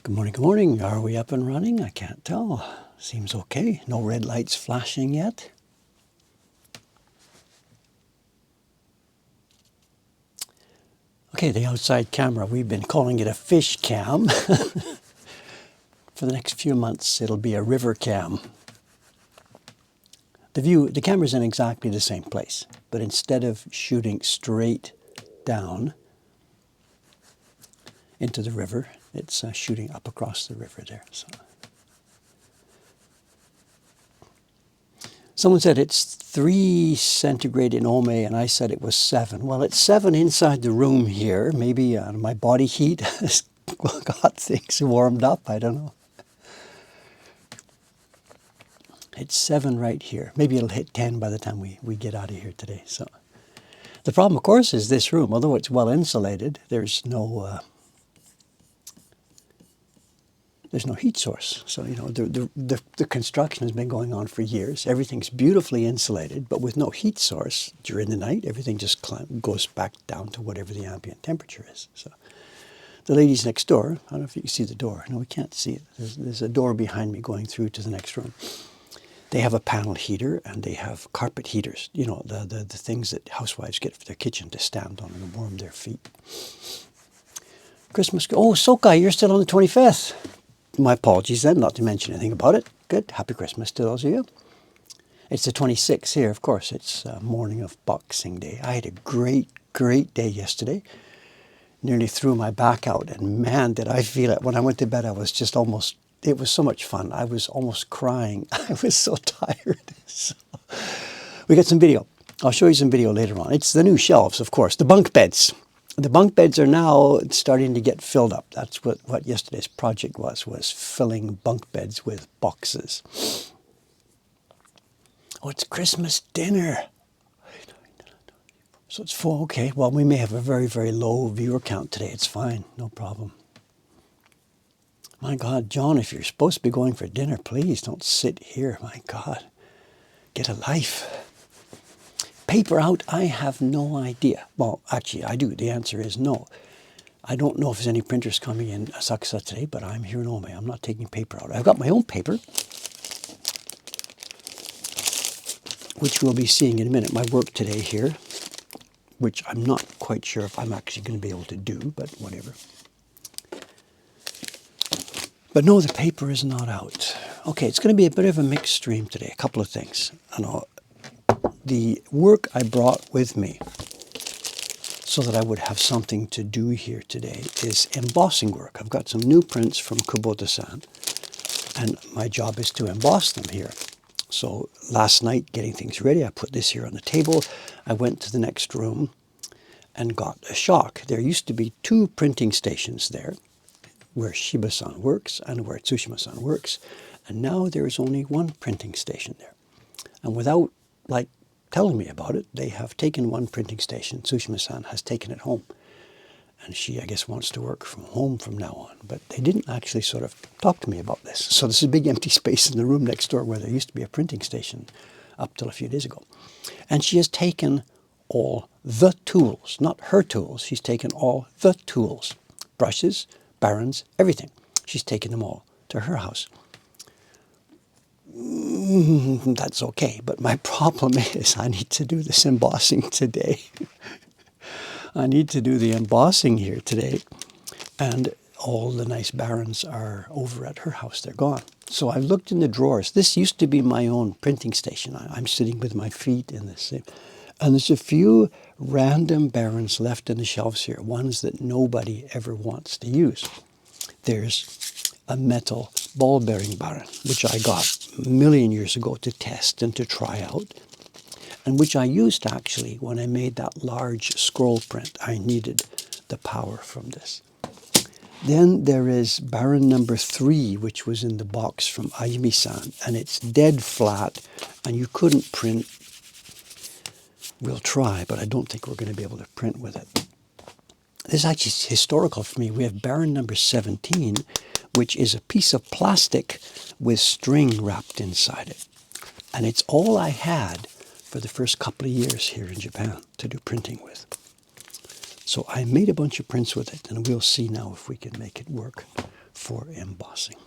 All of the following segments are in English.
Good morning, good morning. Are we up and running? I can't tell. Seems okay. No red lights flashing yet. Okay, the outside camera, we've been calling it a fish cam. For the next few months, it'll be a river cam. The camera's in exactly the same place, but instead of shooting straight down into the river, it's shooting up across the river there. So. Someone said it's 3 centigrade in Ome, and I said it was 7. Well, it's 7 inside the room here. Maybe my body heat has got things warmed up. I don't know. It's 7 right here. Maybe it'll hit 10 by the time we get out of here today. So the problem, of course, is this room. Although it's well insulated, there's no heat source. So, you know, the construction has been going on for years. Everything's beautifully insulated, but with no heat source during the night, everything just goes back down to whatever the ambient temperature is. So the ladies next door, I don't know if you can see the door. No, we can't see it. There's a door behind me going through to the next room. They have a panel heater and they have carpet heaters. You know, the things that housewives get for their kitchen to stand on and warm their feet. Christmas. Oh, Sokai, you're still on the 25th. My apologies then, not to mention anything about it. Good. Happy Christmas to those of you. It's the 26th here, of course. It's morning of Boxing Day. I had a great day yesterday. Nearly threw my back out, and man, did I feel it. When I went to bed, I was just almost, it was so much fun. I was almost crying. I was so tired. So, we got some video. I'll show you some video later on. It's the new shelves, of course, the bunk beds. The bunk beds are now starting to get filled up. That's what yesterday's project was filling bunk beds with boxes. Oh, it's Christmas dinner. So it's full. Okay, well, we may have a very low viewer count today. It's fine, no problem. My God, John, if you're supposed to be going for dinner, please don't sit here. My God, get a life. Paper out, I have no idea. Well, actually, I do. The answer is no. I don't know if there's any printers coming in Asakusa today, but I'm here in Ome. I'm not taking paper out. I've got my own paper, which we'll be seeing in a minute. My work today here, which I'm not quite sure if I'm actually going to be able to do, but whatever. But no, the paper is not out. Okay, it's going to be a bit of a mixed stream today. A couple of things. I know. The work I brought with me so that I would have something to do here today is embossing work. I've got some new prints from Kubota-san, and my job is to emboss them here. So last night, getting things ready, I put this here on the table. I went to the next room and got a shock. There used to be 2 printing stations there, where Shiba-san works and where Tsushima-san works, and now there is only 1 printing station there. And without, telling me about it, they have taken 1 printing station. Tsushima-san has taken it home. And she, I guess, wants to work from home from now on. But they didn't actually sort of talk to me about this. So this is a big empty space in the room next door where there used to be a printing station up till a few days ago. And she has taken all the tools, not her tools. She's taken all the tools, brushes, barons, everything. She's taken them all to her house. That's okay, but my problem is I need to do this embossing today. I need to do the embossing here today, and all the nice barons are over at her house. They're gone. So I looked in the drawers. This used to be my own printing station. I'm sitting with my feet in this thing. And there's a few random barons left in the shelves here, ones that nobody ever wants to use. There's a metal ball-bearing baron, which I got a million years ago to test and to try out, and which I used actually when I made that large scroll print. I needed the power from this. Then there is baron number 3, which was in the box from Ayumi-san, and it's dead flat, and you couldn't print. We'll try, but I don't think we're going to be able to print with it. This is actually historical for me. We have baron number 17, which is a piece of plastic with string wrapped inside it. And it's all I had for the first couple of years here in Japan to do printing with. So I made a bunch of prints with it, and we'll see now if we can make it work for embossing.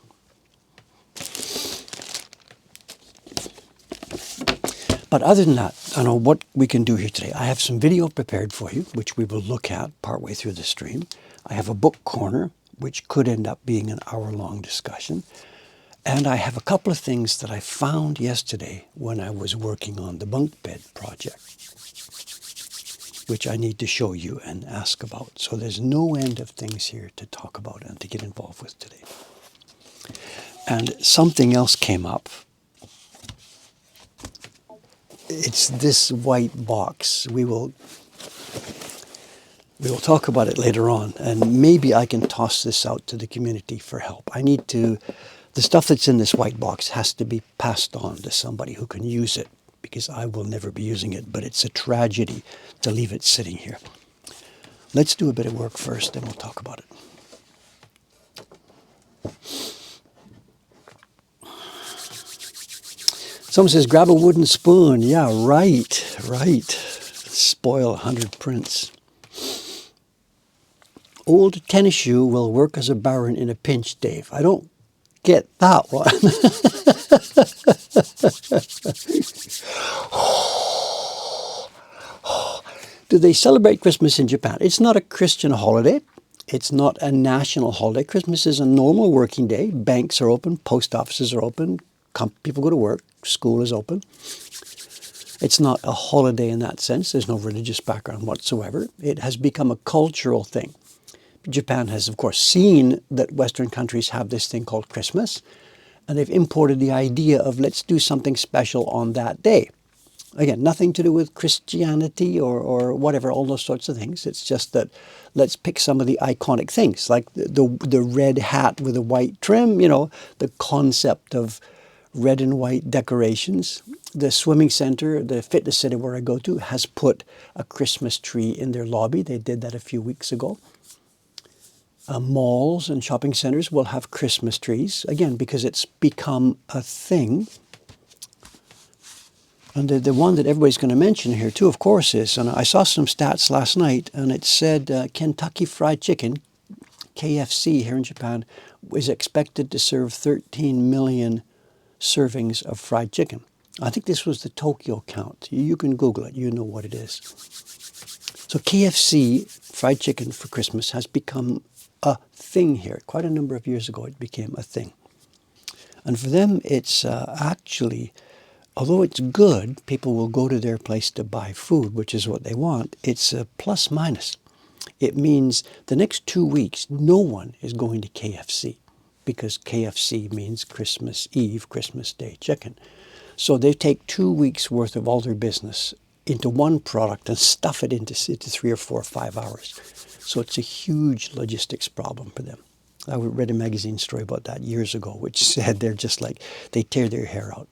But other than that, I don't know what we can do here today. I have some video prepared for you, which we will look at partway through the stream. I have a book corner, which could end up being an hour-long discussion. And I have a couple of things that I found yesterday when I was working on the bunk bed project, which I need to show you and ask about. So there's no end of things here to talk about and to get involved with today. And something else came up. It's this white box. We will talk about it later on, and maybe I can toss this out to the community for help. The stuff that's in this white box has to be passed on to somebody who can use it, because I will never be using it, but it's a tragedy to leave it sitting here. Let's do a bit of work first, and we'll talk about it. Someone says, grab a wooden spoon. Yeah, right. Spoil 100 prints. Old tennis shoe will work as a baron in a pinch, Dave. I don't get that one. Do they celebrate Christmas in Japan? It's not a Christian holiday. It's not a national holiday. Christmas is a normal working day. Banks are open. Post offices are open. People go to work. School is open. It's not a holiday in that sense. There's no religious background whatsoever. It has become a cultural thing. Japan has, of course, seen that Western countries have this thing called Christmas, and they've imported the idea of let's do something special on that day. Again, nothing to do with Christianity or whatever, all those sorts of things. It's just that let's pick some of the iconic things, like the red hat with a white trim, the concept of red and white decorations. The swimming center, the fitness center where I go to, has put a Christmas tree in their lobby. They did that a few weeks ago. Malls and shopping centers will have Christmas trees, again, because it's become a thing. And the one that everybody's going to mention here too, of course, is, and I saw some stats last night, and it said Kentucky Fried Chicken, KFC here in Japan, is expected to serve 13 million servings of fried chicken. I think this was the Tokyo count. You can Google it. You know what it is. So KFC fried chicken for Christmas has become a thing here. Quite a number of years ago, it became a thing. And for them, it's actually, although it's good, people will go to their place to buy food, which is what they want, it's a plus minus. It means the next 2 weeks, no one is going to KFC, because KFC means Christmas Eve, Christmas Day chicken. So they take 2 weeks worth of all their business into one product and stuff it into 3 or 4 or 5 hours. So it's a huge logistics problem for them. I read a magazine story about that years ago, which said they're just like, they tear their hair out.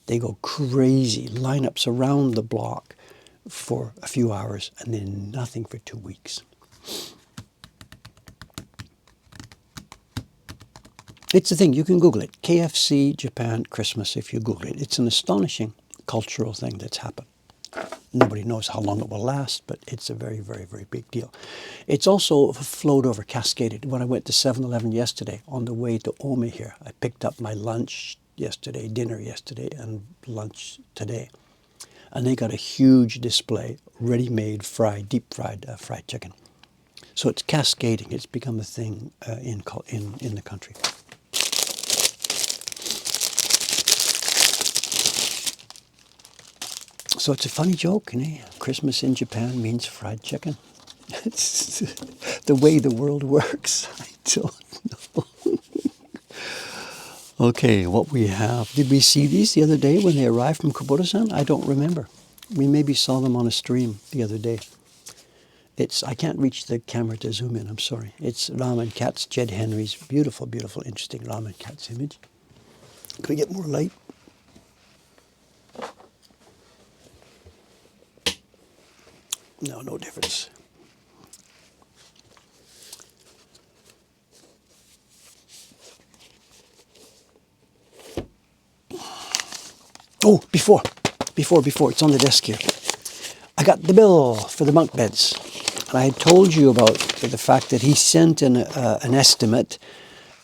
They go crazy, lineups around the block for a few hours and then nothing for 2 weeks. It's the thing, you can Google it. KFC Japan Christmas, if you Google it. It's an astonishing cultural thing that's happened. Nobody knows how long it will last, but it's a very, very, very big deal. It's also flowed over, cascaded. When I went to 7-Eleven yesterday, on the way to Ome here, I picked up my lunch yesterday, dinner yesterday, and lunch today. And they got a huge display, ready-made fried, deep-fried fried chicken. So it's cascading. It's become a thing in the country. So it's a funny joke, Christmas in Japan means fried chicken. It's the way the world works. I don't know. Okay, what we have. Did we see these the other day when they arrived from Kubota-san? I don't remember. We maybe saw them on a stream the other day. I can't reach the camera to zoom in, I'm sorry. It's Ramen Cats, Jed Henry's beautiful, beautiful, interesting Ramen Cats image. Can we get more light? No, no difference. Oh, before, it's on the desk here. I got the bill for the bunk beds. And I had told you about the fact that he sent an estimate,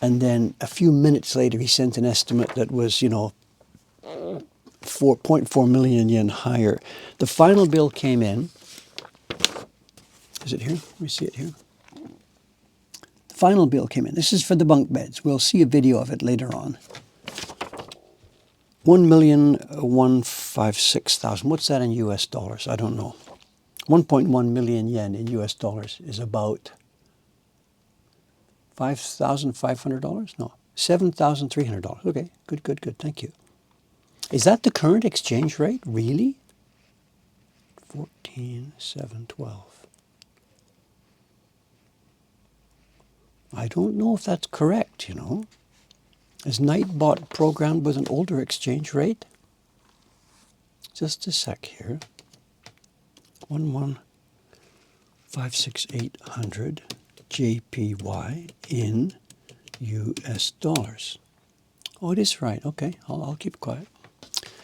And then a few minutes later, he sent an estimate that was, 4.4 million yen higher. The final bill came in. Is it here? Let me see it here. The final bill came in. This is for the bunk beds. We'll see a video of it later on. 1,156,000. What's that in US dollars? I don't know. 1.1 million yen in US dollars is about $5,500? No, $7,300. Okay, good. Thank you. Is that the current exchange rate? Really? 14,712. I don't know if that's correct, Is Nightbot programmed with an older exchange rate? Just a sec here. 1,156,800 JPY in US dollars. Oh, it is right. Okay, I'll keep quiet.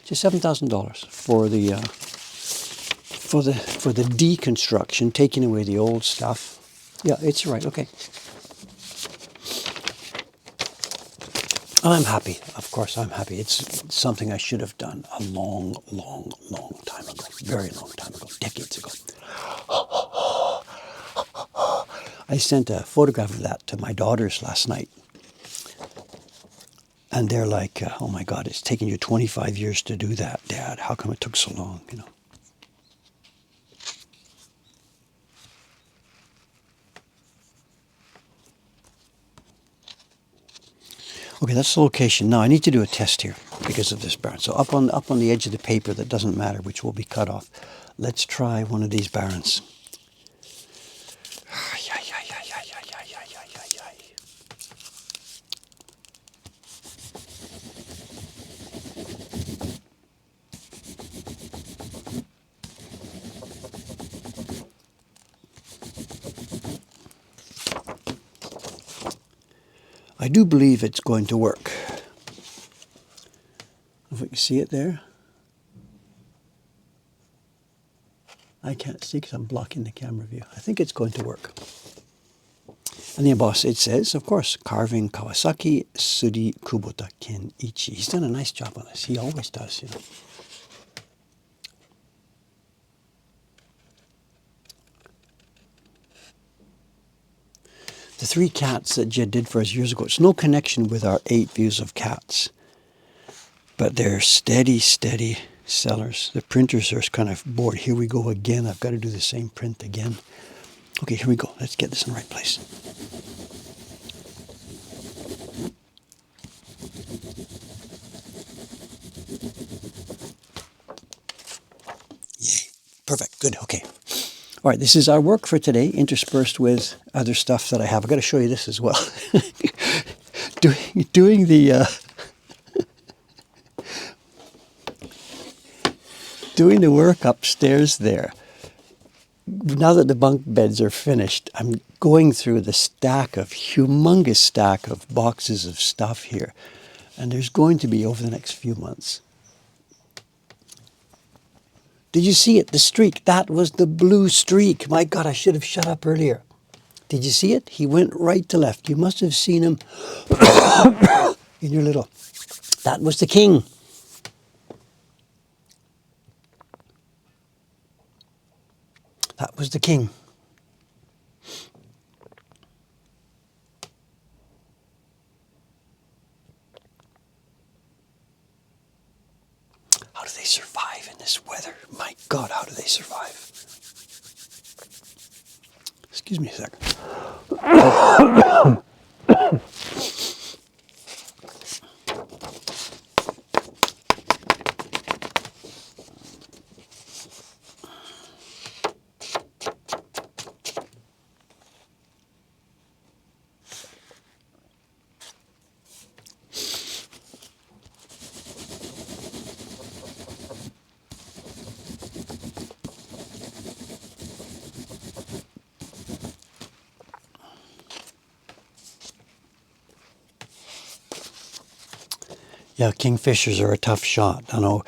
Just $7,000 for the deconstruction, taking away the old stuff. Yeah, it's right. Okay. I'm happy. Of course, I'm happy. It's something I should have done a long time ago. Very long time ago. Decades ago. I sent a photograph of that to my daughters last night. And they're like, oh my God, it's taken you 25 years to do that, Dad. How come it took so long, Okay, that's the location. Now I need to do a test here because of this barren. So up on the edge of the paper that doesn't matter, which will be cut off. Let's try one of these barrens. I do believe it's going to work. If we can see it there. I can't see because I'm blocking the camera view. I think it's going to work. And the emboss, it says, of course, carving Kawasaki Suri Kubota Ken Ichi. He's done a nice job on this. He always does, The 3 cats that Jed did for us years ago, it's no connection with our 8 views of cats. But they're steady sellers. The printers are kind of bored. Here we go again. I've got to do the same print again. Okay, here we go. Let's get this in the right place. Yay. Perfect. Good. Okay. All right, this is our work for today, interspersed with other stuff that I have. I've got to show you this as well. doing the work upstairs there. Now that the bunk beds are finished, I'm going through the humongous stack of boxes of stuff here. And there's going to be, over the next few months. Did you see it? The streak. That was the blue streak. My God, I should have shut up earlier. Did you see it? He went right to left. You must have seen him in your little... That was the king. That was the king. How do they survive in this weather? My God, how do they survive? Excuse me a second. Yeah, kingfishers are a tough shot. I know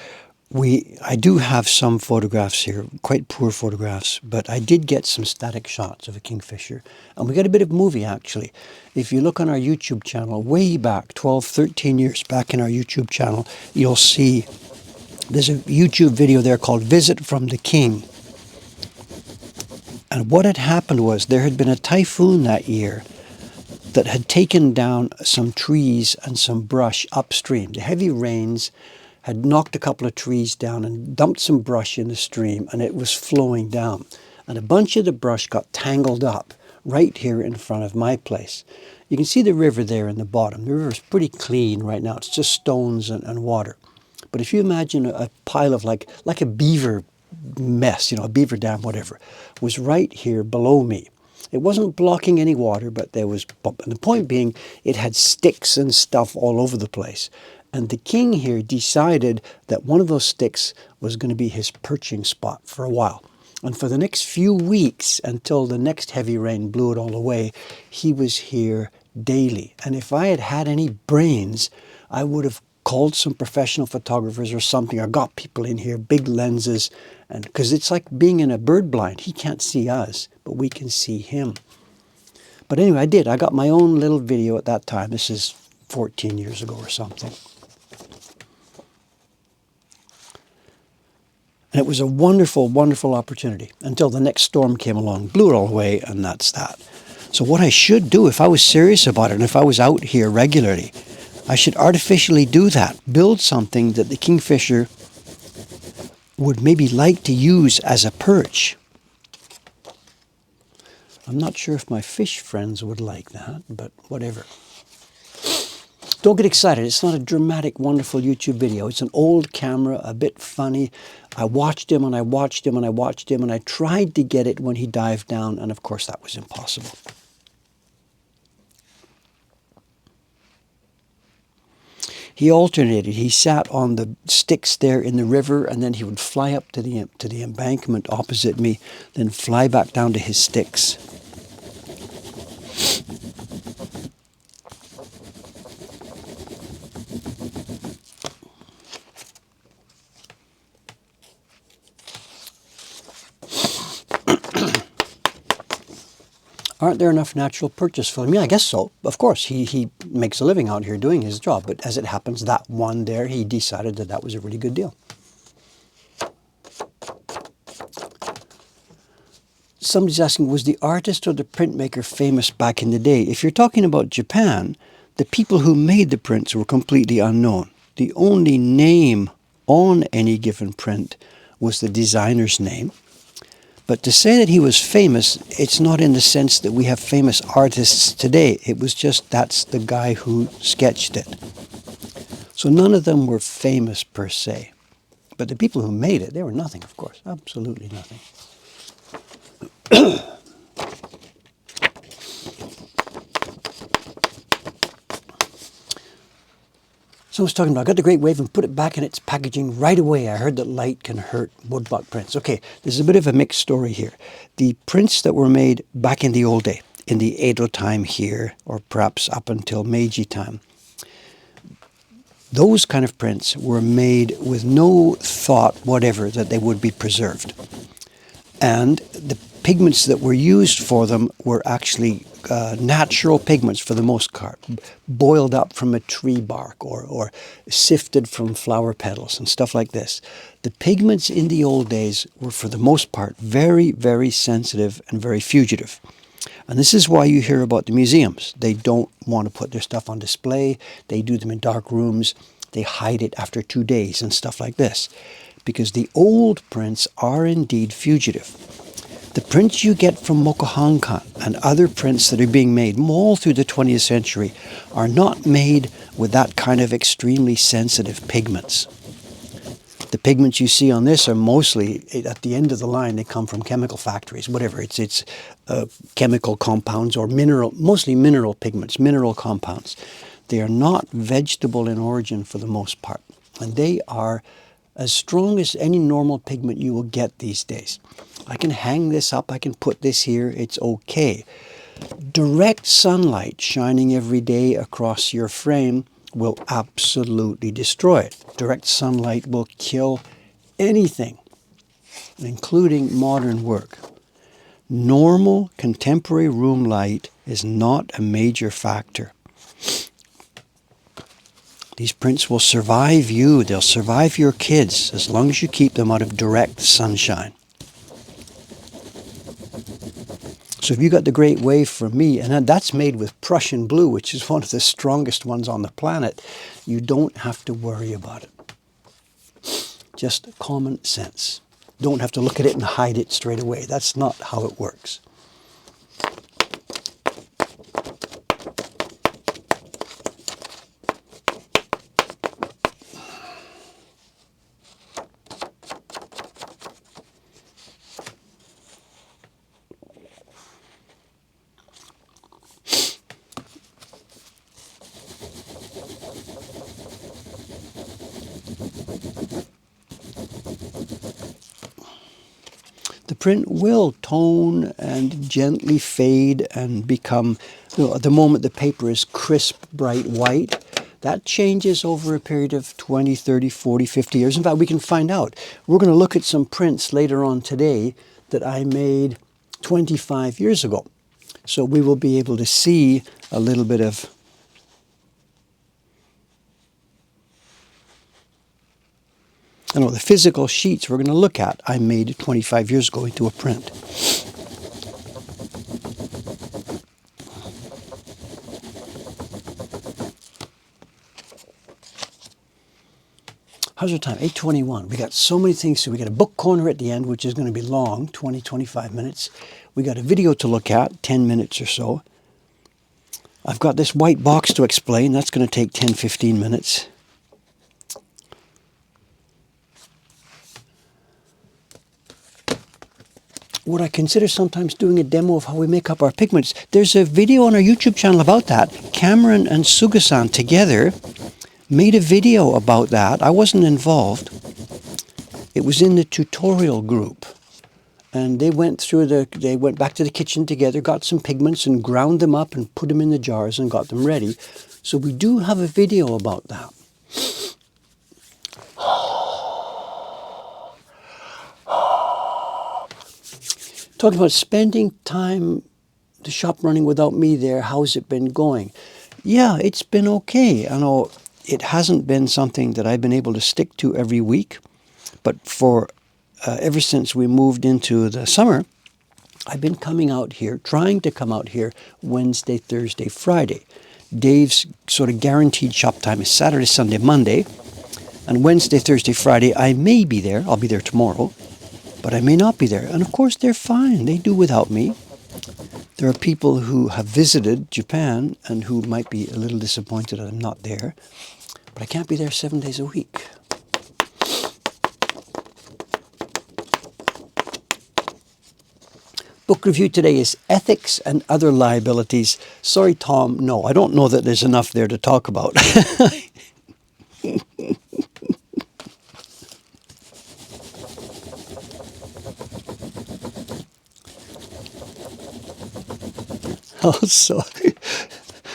I do have some photographs here, quite poor photographs, but I did get some static shots of a kingfisher. And we got a bit of movie, actually. If you look on our YouTube channel, way back, 12, 13 years back in our YouTube channel, you'll see there's a YouTube video there called Visit from the King. And what had happened was there had been a typhoon that year that had taken down some trees and some brush upstream. The heavy rains had knocked a couple of trees down and dumped some brush in the stream, and it was flowing down. And a bunch of the brush got tangled up right here in front of my place. You can see the river there in the bottom. The river is pretty clean right now. It's just stones and water. But if you imagine a pile of like a beaver mess, a beaver dam, whatever, was right here below me. It wasn't blocking any water, but there was, and the point being, it had sticks and stuff all over the place. And the king here decided that one of those sticks was going to be his perching spot for a while. And for the next few weeks, until the next heavy rain blew it all away, he was here daily. And if I had had any brains, I would have called some professional photographers or something, or got people in here, big lenses, and because it's like being in a bird blind. He can't see us, but we can see him. But anyway, I did. I got my own little video at that time. This is 14 years ago or something. And it was a wonderful, wonderful opportunity until the next storm came along, blew it all away, and that's that. So what I should do, if I was serious about it, and if I was out here regularly, I should artificially do that. Build something that the kingfisher would maybe like to use as a perch. I'm not sure if my fish friends would like that, but whatever. Don't get excited. It's not a dramatic, wonderful YouTube video. It's an old camera, a bit funny. I watched him and I watched him and I watched him, and I tried to get it when he dived down, and of course that was impossible. He alternated. He sat on the sticks there in the river, and then he would fly up to the embankment opposite me, then fly back down to his sticks. Aren't there enough natural perches for him? Yeah, I guess so. Of course, he makes a living out here doing his job. But as it happens, that one there, he decided that was a really good deal. Somebody's asking, was the artist or the printmaker famous back in the day? If you're talking about Japan, the people who made the prints were completely unknown. The only name on any given print was the designer's name. But to say that he was famous, it's not in the sense that we have famous artists today. It was just that's the guy who sketched it. So none of them were famous per se. But the people who made it, they were nothing, of course. Absolutely nothing. Someone's talking about, I got the great wave and put it back in its packaging right away. I heard that light can hurt woodblock prints. Okay, there's a bit of a mixed story here. The prints that were made back in the old day, in the Edo time here, or perhaps up until Meiji time, those kind of prints were made with no thought whatever that they would be preserved. And the pigments that were used for them were actually natural pigments for the most part, boiled up from a tree bark or sifted from flower petals and stuff like this. The pigments in the old days were for the most part very, very sensitive and very fugitive. And this is why you hear about the museums. They don't want to put their stuff on display. They do them in dark rooms. They hide it after 2 days and stuff like this. Because the old prints are indeed fugitive. The prints you get from Mokuhankan and other prints that are being made all through the 20th century are not made with that kind of extremely sensitive pigments. The pigments you see on this are mostly, at the end of the line, they come from chemical factories, whatever. It's chemical compounds or mostly mineral pigments, mineral compounds. They are not vegetable in origin for the most part. And they are as strong as any normal pigment you will get these days. I can hang this up, I can put this here, it's okay. Direct sunlight shining every day across your frame will absolutely destroy it. Direct sunlight will kill anything, including modern work, normal contemporary room light is not a major factor. These prints will survive you. They'll survive your kids as long as you keep them out of direct sunshine. So if you got the Great Wave from me, and that's made with Prussian blue, which is one of the strongest ones on the planet, you don't have to worry about it. Just common sense. Don't have to look at it and hide it straight away. That's not how it works. The print will tone and gently fade and become, at the moment the paper is crisp, bright white, that changes over a period of 20, 30, 40, 50 years. In fact, we can find out. We're going to look at some prints later on today that I made 25 years ago. So we will be able to see a little bit of the physical sheets we're going to look at, I made 25 years ago into a print. How's our time? 8:21. We got so many things. So we got a book corner at the end, which is going to be long, 20, 25 minutes. We got a video to look at, 10 minutes or so. I've got this white box to explain. That's going to take 10, 15 minutes. Would I consider sometimes doing a demo of how we make up our pigments? There's a video on our YouTube channel about that. Cameron and Suga-san together made a video about that. I wasn't involved. It was in the tutorial group. And they went back to the kitchen together, got some pigments and ground them up and put them in the jars and got them ready. So we do have a video about that. Talking about spending time, the shop running without me there, how's it been going? Yeah, it's been okay. I know it hasn't been something that I've been able to stick to every week, but for ever since we moved into the summer, I've been coming out here, trying to come out here Wednesday, Thursday, Friday. Dave's sort of guaranteed shop time is Saturday, Sunday, Monday, and Wednesday, Thursday, Friday, I may be there. I'll be there tomorrow. But I may not be there. And of course, they're fine. They do without me. There are people who have visited Japan and who might be a little disappointed that I'm not there. But I can't be there 7 days a week. Book review today is Ethics and Other Liabilities. Sorry, Tom, no, I don't know that there's enough there to talk about. Also,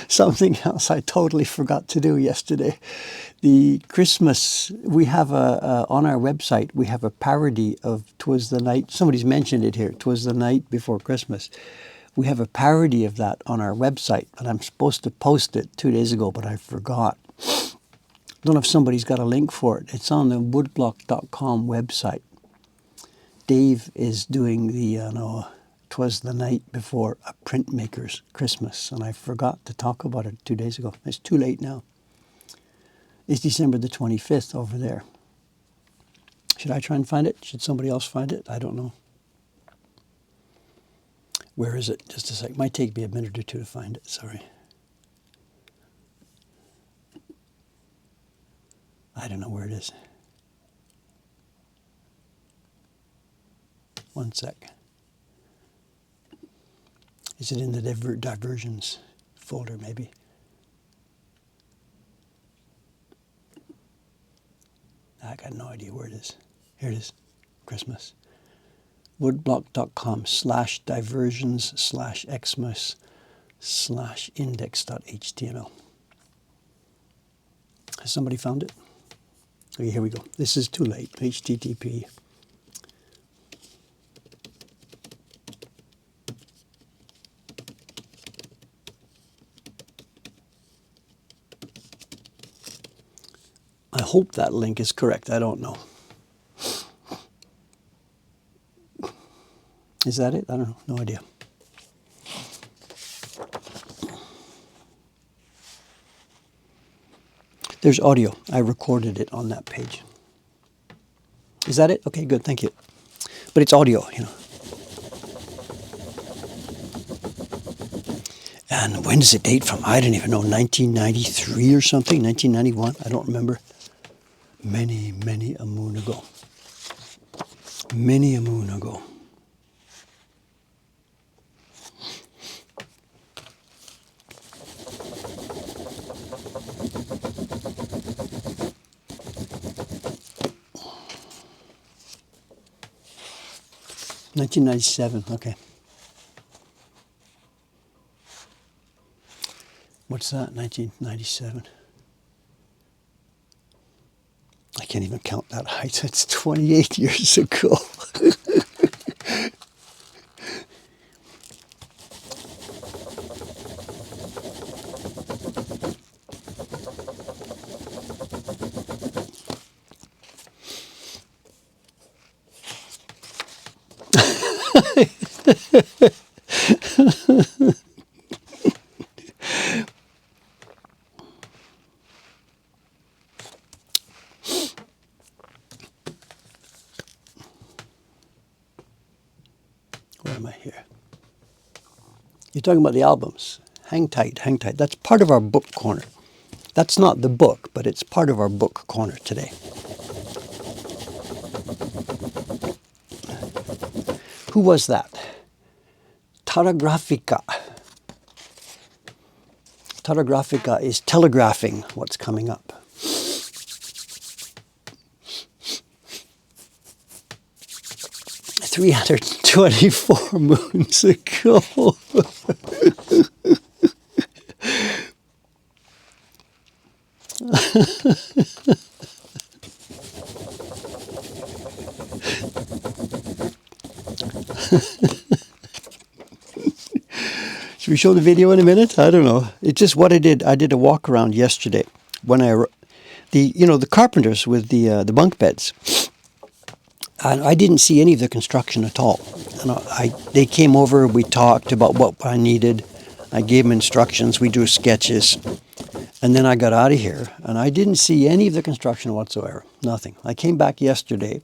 something else I totally forgot to do yesterday. The Christmas, we have on our website, we have a parody of 'Twas the Night. Somebody's mentioned it here, 'Twas the Night Before Christmas. We have a parody of that on our website, and I'm supposed to post it 2 days ago, but I forgot. I don't know if somebody's got a link for it. It's on the woodblock.com website. Dave is doing the, 'Twas the Night Before a Printmaker's Christmas, and I forgot to talk about it 2 days ago. It's too late now. It's December the 25th over there. Should I try and find it? Should somebody else find it? I don't know. Where is it? Just a sec. Might take me a minute or two to find it. Sorry. I don't know where it is. One sec. Is it in the diversions folder, maybe? I got no idea where it is. Here it is. Christmas. woodblock.com/diversions/xmas/index.html. Has somebody found it? Okay, here we go. This is too late. HTTP. I hope that link is correct. I don't know. Is that it? I don't know. No idea. There's audio. I recorded it on that page. Is that it? Okay, good. Thank you. But it's audio, you know. And when does it date from? I don't even know. 1993 or something? 1991? I don't remember. Many, many a moon ago. Many a moon ago. $1997, okay. What's that, 1997? I can't even count that height. It's 28 years ago. Where am I here? You're talking about the albums. Hang tight, hang tight. That's part of our book corner. That's not the book, but it's part of our book corner today. Who was that? Telegraphica. Telegraphica is telegraphing what's coming up. 324 moons ago. Should we show the video in a minute? I don't know. It's just what I did. I did a walk around yesterday when the carpenters with the bunk beds. And I didn't see any of the construction at all. And they came over, we talked about what I needed. I gave them instructions, we drew sketches. And then I got out of here, and I didn't see any of the construction whatsoever. Nothing. I came back yesterday.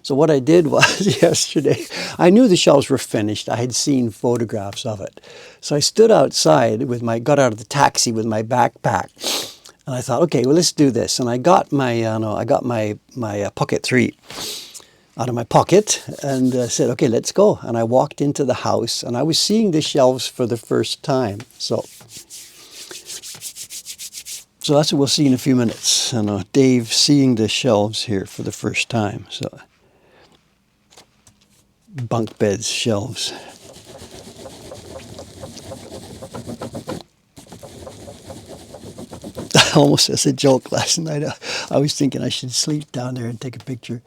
So what I did was yesterday, I knew the shelves were finished. I had seen photographs of it. So I stood outside got out of the taxi with my backpack. And I thought, okay, well, let's do this. And I got my Pocket 3 out of my pocket and said, okay, let's go. And I walked into the house and I was seeing the shelves for the first time. So that's what we'll see in a few minutes. Dave seeing the shelves here for the first time. So bunk beds, shelves. Almost as a joke last night, I was thinking I should sleep down there and take a picture.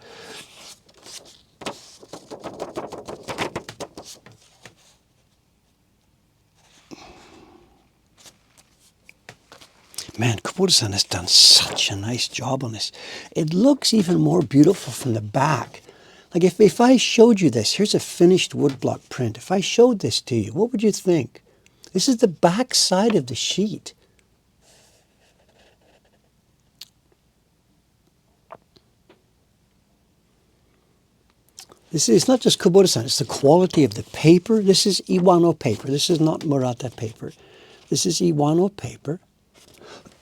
Man, Kubota-san has done such a nice job on this. It looks even more beautiful from the back. Like if I showed you this, here's a finished woodblock print. If I showed this to you, what would you think? This is the back side of the sheet. It's not just Kubota-san, it's the quality of the paper. This is Iwano paper. This is not Murata paper. This is Iwano paper.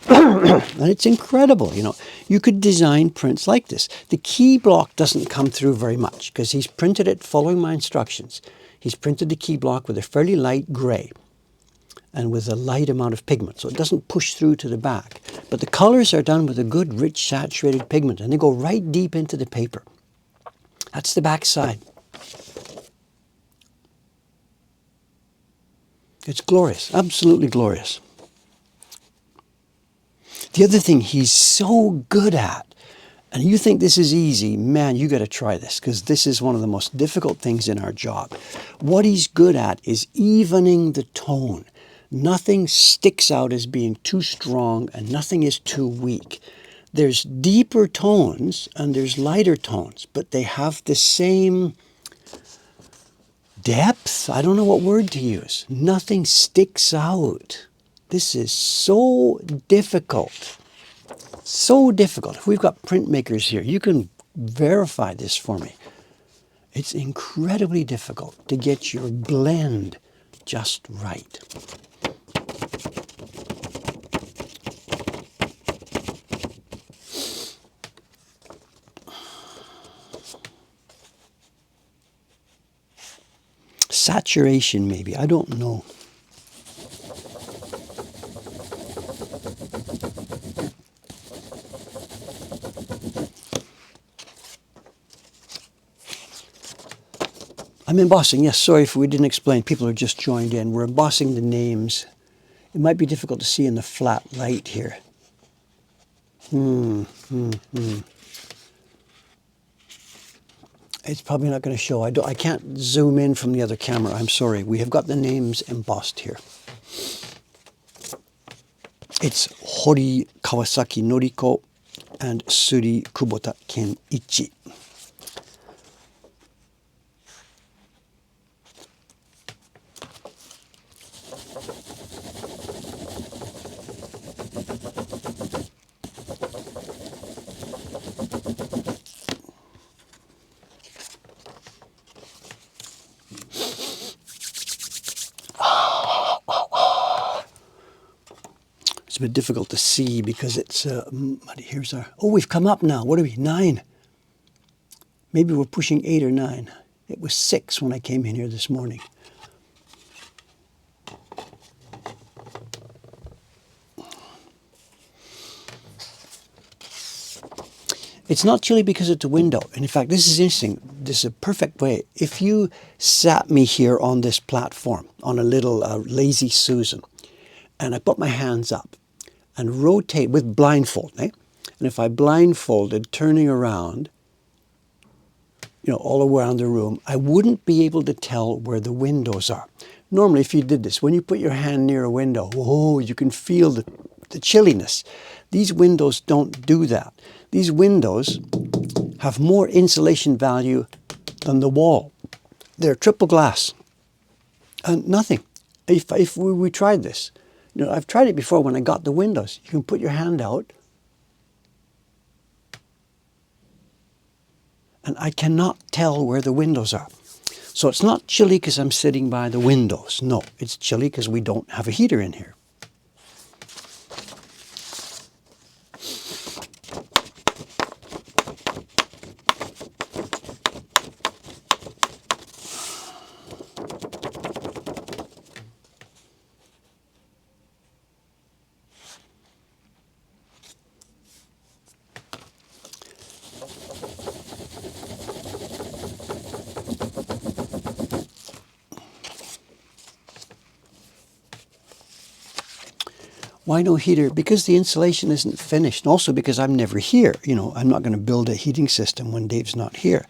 And it's incredible, You could design prints like this. The key block doesn't come through very much because he's printed it following my instructions. He's printed the key block with a fairly light gray and with a light amount of pigment, so it doesn't push through to the back. But the colors are done with a good, rich, saturated pigment, and they go right deep into the paper. That's the back side. It's glorious, absolutely glorious. The other thing he's so good at, And you think this is easy, man, you got to try this, because this is one of the most difficult things in our job. What he's good at is evening the tone. Nothing sticks out as being too strong and nothing is too weak. There's deeper tones and there's lighter tones, but they have the same depth. I don't know what word to use. Nothing sticks out. This is so difficult. So difficult. If we've got printmakers here, you can verify this for me. It's incredibly difficult to get your blend just right. Saturation, maybe. I don't know. I'm embossing. Yes, sorry if we didn't explain. People are just joined in. We're embossing the names. It might be difficult to see in the flat light here. It's probably not going to show. I can't zoom in from the other camera. I'm sorry. We have got the names embossed here. It's Hori Kawasaki Noriko and Suri Kubota Kenichi. It's a bit difficult to see because it's here's our, oh, we've come up now. What are we, 9? Maybe we're pushing 8 or 9. It was 6 when I came in here this morning. It's not chilly because it's a window. And in fact, this is interesting. This is a perfect way. If you sat me here on this platform, on a little lazy Susan, and I put my hands up and rotate with blindfold, eh? And if I blindfolded, turning around, all around the room, I wouldn't be able to tell where the windows are. Normally, if you did this, when you put your hand near a window, oh, you can feel the chilliness. These windows don't do that. These windows have more insulation value than the wall. They're triple glass. And nothing. If we tried this, I've tried it before when I got the windows. You can put your hand out, and I cannot tell where the windows are. So it's not chilly because I'm sitting by the windows. No, it's chilly because we don't have a heater in here. Why no heater? Because the insulation isn't finished. And also because I'm never here. I'm not going to build a heating system when Dave's not here.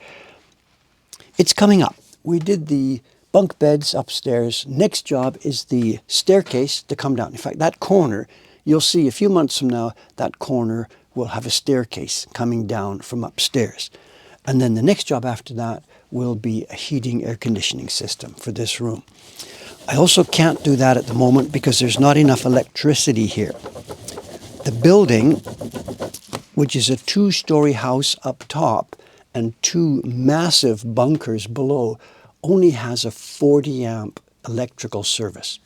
It's coming up. We did the bunk beds upstairs. Next job is the staircase to come down. In fact, that corner, you'll see a few months from now, that corner will have a staircase coming down from upstairs. And then the next job after that will be a heating air conditioning system for this room. I also can't do that at the moment because there's not enough electricity here. The building, which is a 2-story house up top and 2 massive bunkers below, only has a 40 amp electrical service.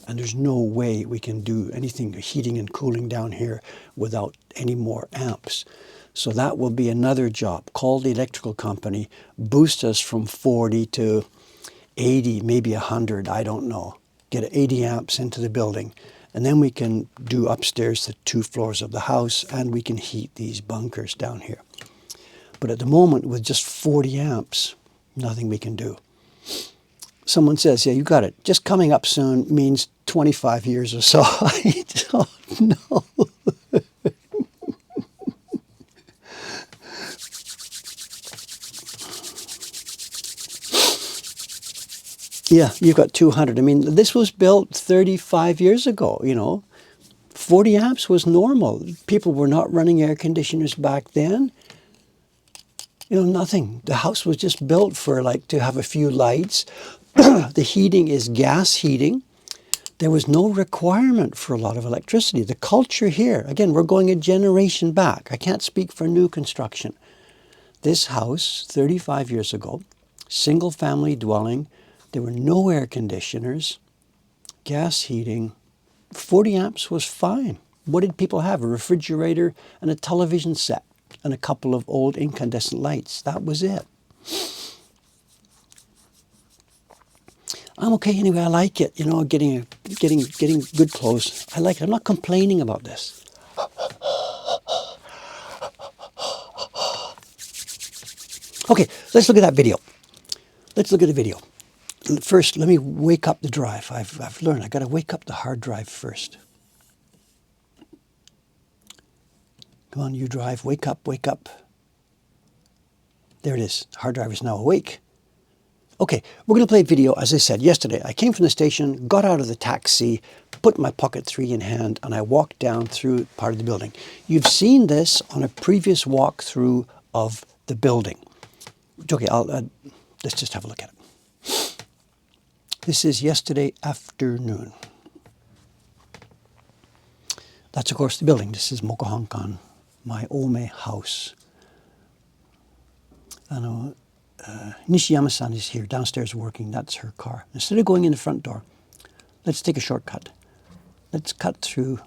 And there's no way we can do anything heating and cooling down here without any more amps. So that will be another job. Call the electrical company, boost us from 40 to 80, maybe 100, I don't know. Get 80 amps into the building. And then we can do upstairs the 2 floors of the house and we can heat these bunkers down here. But at the moment, with just 40 amps, nothing we can do. Someone says, yeah, you got it. Just coming up soon means 25 years or so. I don't know. Yeah, you've got 200. I mean, this was built 35 years ago, you know. 40 amps was normal. People were not running air conditioners back then. You know, nothing. The house was just built for like to have a few lights. The heating is gas heating. There was no requirement for a lot of electricity. The culture here, again, we're going a generation back. I can't speak for new construction. This house, 35 years ago, single family dwelling, there were no air conditioners, gas heating. 40 amps was fine. What did people have? A refrigerator and a television set and a couple of old incandescent lights. That was it. I'm okay anyway. I like it. You know, getting good clothes. I like it. I'm not complaining about this. Okay, let's look at that video. Let's look at the video. First, let me wake up the drive. I've learned I've got to wake up the hard drive first. Come on, you drive. Wake up, wake up. There it is. The hard drive is now awake. Okay, we're going to play a video. As I said yesterday, I came from the station, got out of the taxi, put my Pocket 3 in hand, and I walked down through part of the building. You've seen this on a previous walkthrough of the building. Okay, let's just have a look at it. This is yesterday afternoon. That's, of course, the building. This is Mokuhankan, my Ome house. Nishiyama-san is here, downstairs working. That's her car. Instead of going in the front door, let's take a shortcut. Let's cut through.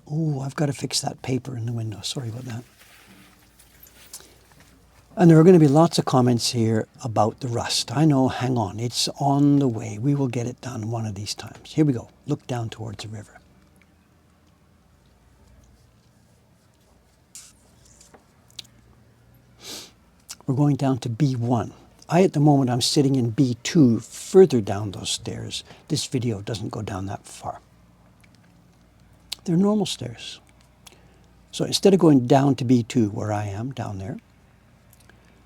Oh, I've got to fix that paper in the window. Sorry about that. And there are going to be lots of comments here about the rust. I know, hang on, it's on the way. We will get it done one of these times. Here we go. Look down towards the river. We're going down to B1. At the moment, I'm sitting in B2, further down those stairs. This video doesn't go down that far. They're normal stairs. So instead of going down to B2, where I am, down there,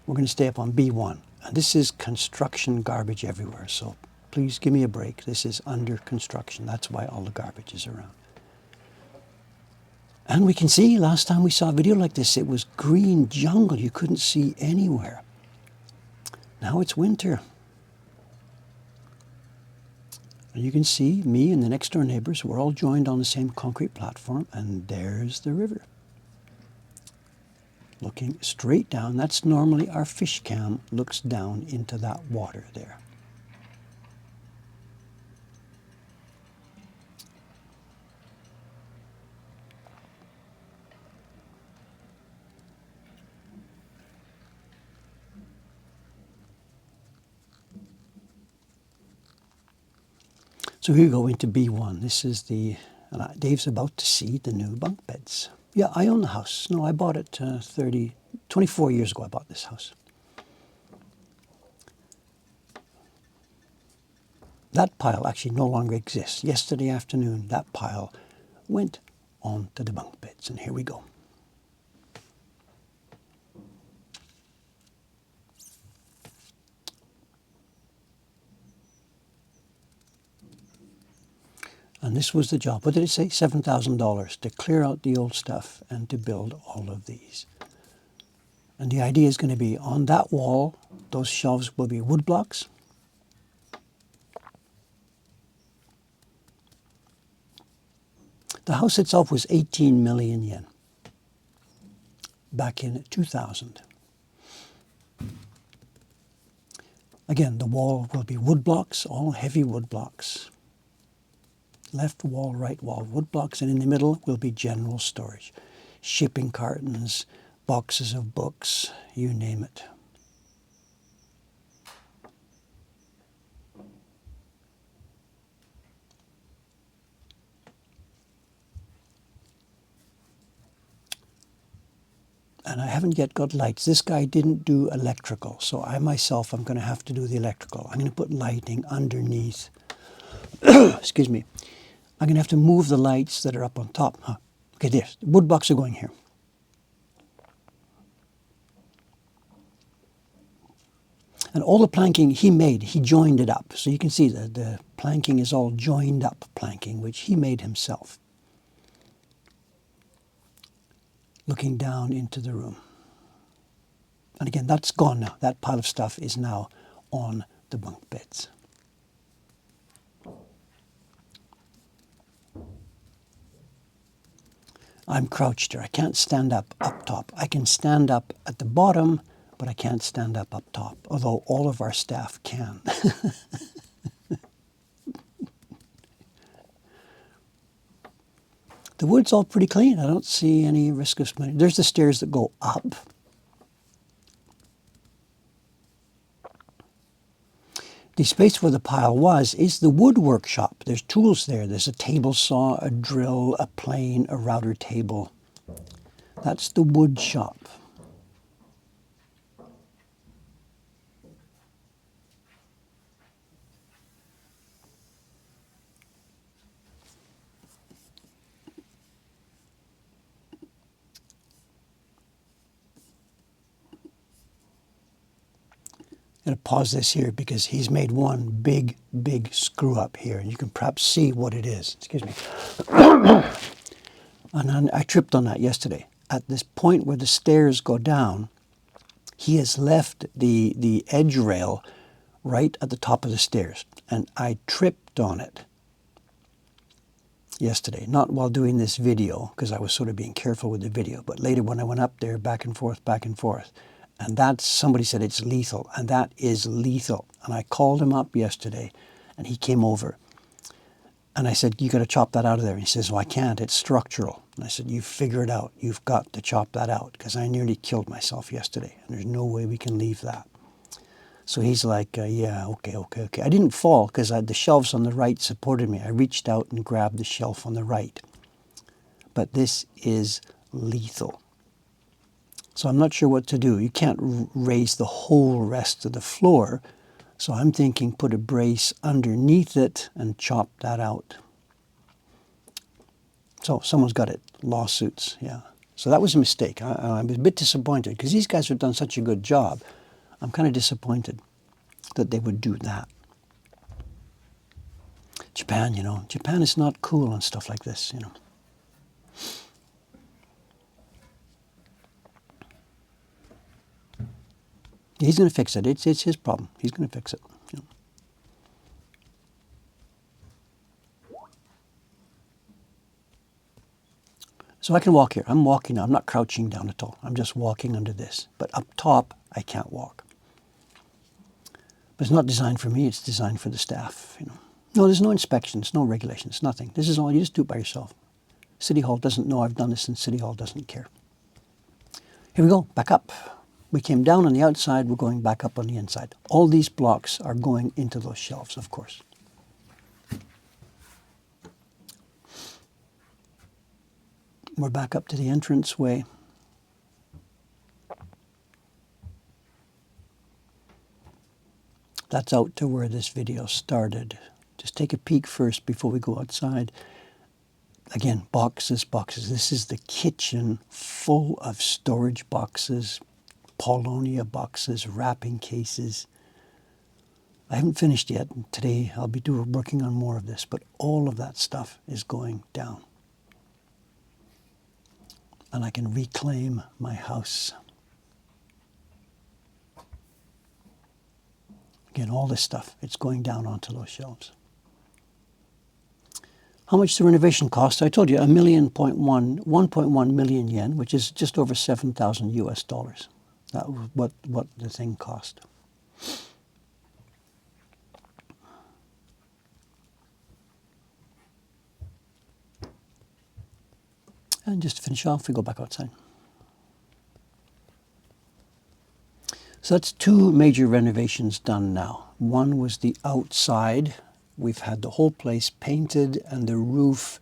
we're going to stay up on B1. And this is construction garbage everywhere, so please give me a break. This is under construction. That's why all the garbage is around. And we can see, last time we saw a video like this, it was green jungle. You couldn't see anywhere. Now it's winter. And you can see me and the next door neighbors, we're all joined on the same concrete platform, and there's the river. Looking straight down. That's normally our fish cam looks down into that water there. So here we go into B1. This is Dave's about to see the new bunk beds. Yeah, I own the house. No, I bought it 24 years ago I bought this house. That pile actually no longer exists. Yesterday afternoon, that pile went onto the bunk beds, and here we go. And this was the job. What did it say? $7,000 to clear out the old stuff and to build all of these. And the idea is going to be on that wall, those shelves will be wood blocks. The house itself was 18 million yen back in 2000. Again, the wall will be wood blocks, all heavy wood blocks. Left wall, right wall, wood blocks, and in the middle will be general storage. Shipping cartons, boxes of books, you name it. And I haven't yet got lights. This guy didn't do electrical, so I myself am going to have to do the electrical. I'm going to put lighting underneath. Excuse me. I'm going to have to move the lights that are up on top. Okay, there's the wood blocks are going here. And all the planking he made, he joined it up. So you can see that the planking is all joined up planking, which he made himself. Looking down into the room. And again, that's gone now. That pile of stuff is now on the bunk beds. I'm crouched here. I can't stand up top. I can stand up at the bottom, but I can't stand up top, although all of our staff can. The wood's all pretty clean. I don't see any risk of smelling. There's the stairs that go up. The space where the pile was is the wood workshop. There's tools there. There's a table saw, a drill, a plane, a router table. That's the wood shop. I'm going to pause this here because he's made one big screw up here, and you can perhaps see what it is. Excuse me. And I tripped on that yesterday. At this point where the stairs go down, he has left the edge rail right at the top of the stairs, and I tripped on it yesterday. Not while doing this video, because I was sort of being careful with the video, but later when I went up there, back and forth, and that's, somebody said it's lethal, and that is lethal. And I called him up yesterday, and he came over. And I said, you got to chop that out of there. And he says, well, I can't. It's structural. And I said, you figure it out. You've got to chop that out, because I nearly killed myself yesterday, and there's no way we can leave that. So he's like, yeah, okay. I didn't fall, because the shelves on the right supported me. I reached out and grabbed the shelf on the right. But this is lethal. So I'm not sure what to do. You can't raise the whole rest of the floor. So I'm thinking put a brace underneath it and chop that out. So someone's got it. Lawsuits, yeah. So that was a mistake. I'm a bit disappointed because these guys have done such a good job. I'm kind of disappointed that they would do that. Japan, you know, Japan is not cool on stuff like this, you know. He's going to fix it. It's his problem. He's going to fix it. You know. So I can walk here. I'm walking now. I'm not crouching down at all. I'm just walking under this. But up top, I can't walk. But it's not designed for me. It's designed for the staff. You know. No, there's no inspections, no regulations, nothing. This is all. You just do it by yourself. City Hall doesn't know I've done this, and City Hall doesn't care. Here we go. Back up. We came down on the outside, we're going back up on the inside. All these blocks are going into those shelves, of course. We're back up to the entranceway. That's out to where this video started. Just take a peek first before we go outside. Again, boxes. This is the kitchen full of storage boxes, Paulonia boxes, wrapping cases. I haven't finished yet. Today I'll be working on more of this, but all of that stuff is going down. And I can reclaim my house. Again, all this stuff, it's going down onto those shelves. How much the renovation cost? I told you, 1.1 million yen, which is just over 7,000 US dollars. That was what the thing cost. And just to finish off, we go back outside. So that's two major renovations done now. One was the outside. We've had the whole place painted and the roof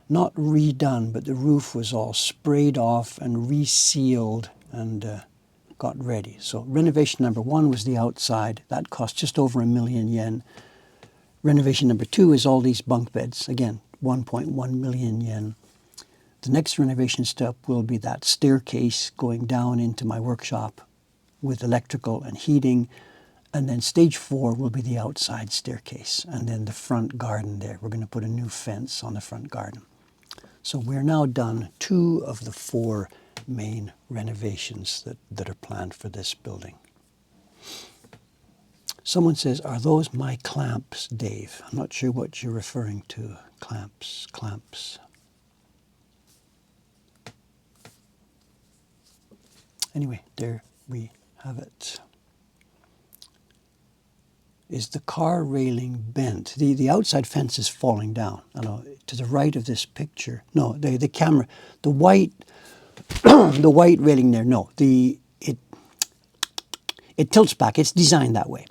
not redone, but the roof was all sprayed off and resealed and got ready. So renovation number one was the outside. That cost just over 1 million yen. Renovation number two is all these bunk beds. Again, 1.1 million yen. The next renovation step will be that staircase going down into my workshop with electrical and heating, And then stage 4 will be the outside staircase. And then the front garden there. We're going to put a new fence on the front garden. So we're now done 2 of the 4 main renovations that are planned for this building. Someone says, are those my clamps, Dave? I'm not sure what you're referring to. Clamps. Anyway, there we have it. Is the car railing bent? The outside fence is falling down. I know, to the right of this picture. No, the camera, the white, the white railing there. No, it tilts back. It's designed that way.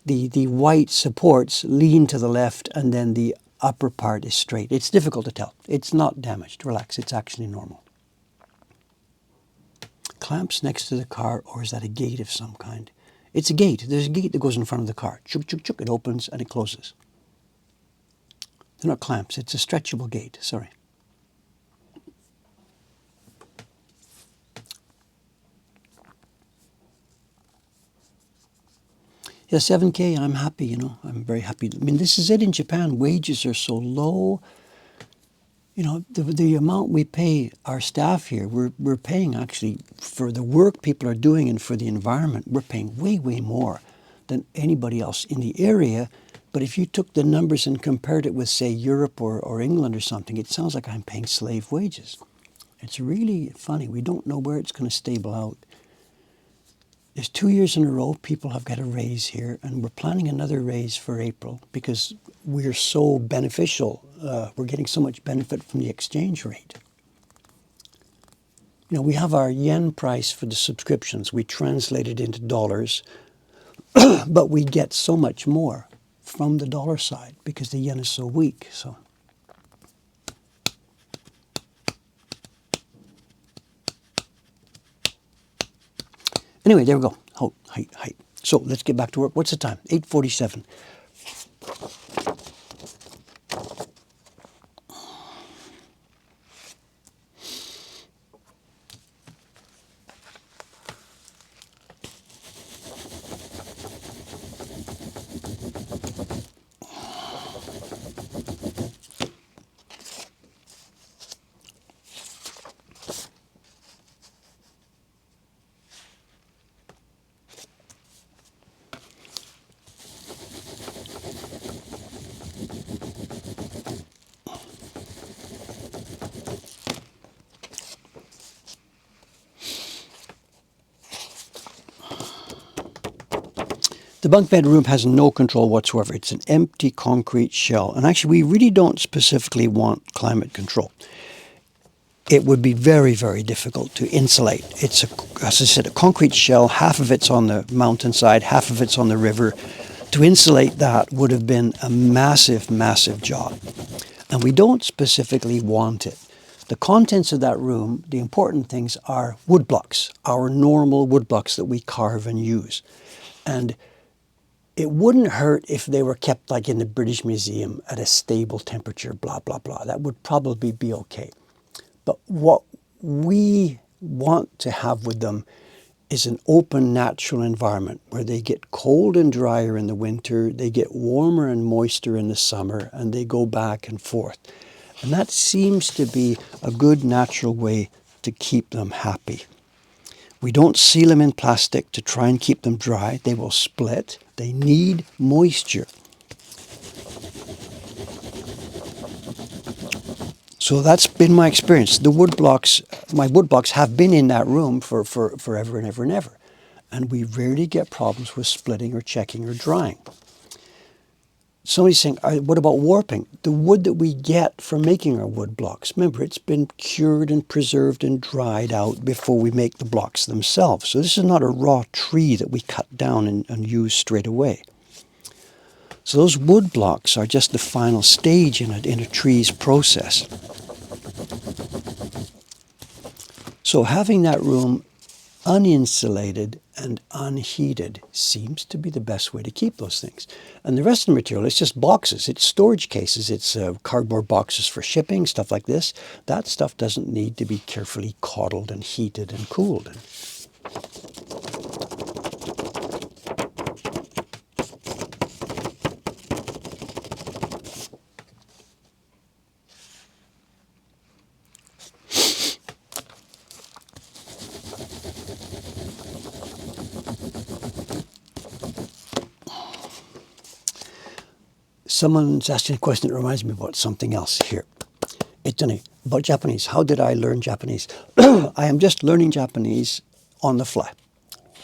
The white supports lean to the left, and then the upper part is straight. It's difficult to tell. It's not damaged. Relax. It's actually normal. Clamps next to the car, or is that a gate of some kind? It's a gate. There's a gate that goes in front of the car. Chuk, chuk, chuk. It opens and it closes. They're not clamps. It's a stretchable gate. Sorry. Yeah, 7K, I'm happy, you know. I'm very happy. I mean, this is it in Japan. Wages are so low. You know, the amount we pay our staff here, we're paying actually for the work people are doing and for the environment, we're paying way, way more than anybody else in the area. But if you took the numbers and compared it with, say, Europe or England or something, it sounds like I'm paying slave wages. It's really funny. We don't know where it's going to stable out. There's 2 years in a row people have got a raise here, and we're planning another raise for April because we're so beneficial. We're getting so much benefit from the exchange rate. You know, we have our yen price for the subscriptions. We translate it into dollars, but we get so much more from the dollar side because the yen is so weak. So. Anyway, there we go. Oh, height. So let's get back to work. What's the time? 8:47. The bunk bed room has no control whatsoever. It's an empty concrete shell. And actually, we really don't specifically want climate control. It would be very, very difficult to insulate. It's, as I said, a concrete shell. Half of it's on the mountainside, half of it's on the river. To insulate that would have been a massive, massive job. And we don't specifically want it. The contents of that room, the important things are wood blocks, our normal wood blocks that we carve and use. And it wouldn't hurt if they were kept like in the British Museum at a stable temperature, blah, blah, blah. That would probably be okay. But what we want to have with them is an open, natural environment where they get cold and drier in the winter, they get warmer and moister in the summer, and they go back and forth. And that seems to be a good, natural way to keep them happy. We don't seal them in plastic to try and keep them dry. They will split. They need moisture. So that's been my experience. The wood blocks, my wood blocks have been in that room for forever and ever and ever. And we rarely get problems with splitting or checking or drying. Somebody's saying, what about warping? The wood that we get from making our wood blocks, remember, it's been cured and preserved and dried out before we make the blocks themselves. So this is not a raw tree that we cut down and use straight away. So those wood blocks are just the final stage in a tree's process. So having that room uninsulated and unheated seems to be the best way to keep those things. And the rest of the material is just boxes. It's storage cases. It's cardboard boxes for shipping, stuff like this. That stuff doesn't need to be carefully coddled and heated and cooled. Someone's asking a question that reminds me about something else here. It's about Japanese. How did I learn Japanese? I am just learning Japanese on the fly.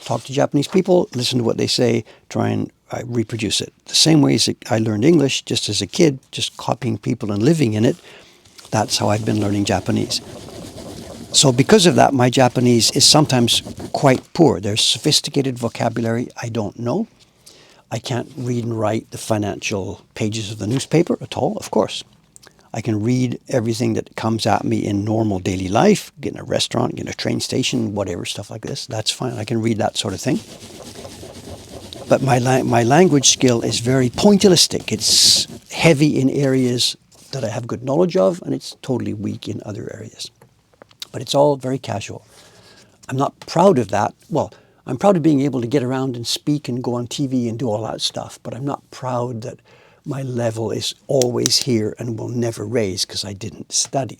Talk to Japanese people, listen to what they say, try and reproduce it. The same way as I learned English just as a kid, just copying people and living in it. That's how I've been learning Japanese. So because of that, my Japanese is sometimes quite poor. There's sophisticated vocabulary I don't know. I can't read and write the financial pages of the newspaper at all, of course. I can read everything that comes at me in normal daily life, get in a restaurant, get in a train station, whatever, stuff like this. That's fine. I can read that sort of thing. But my language skill is very pointillistic. It's heavy in areas that I have good knowledge of, and it's totally weak in other areas. But it's all very casual. I'm not proud of that. Well, I'm proud of being able to get around and speak and go on TV and do all that stuff, but I'm not proud that my level is always here and will never raise because I didn't study.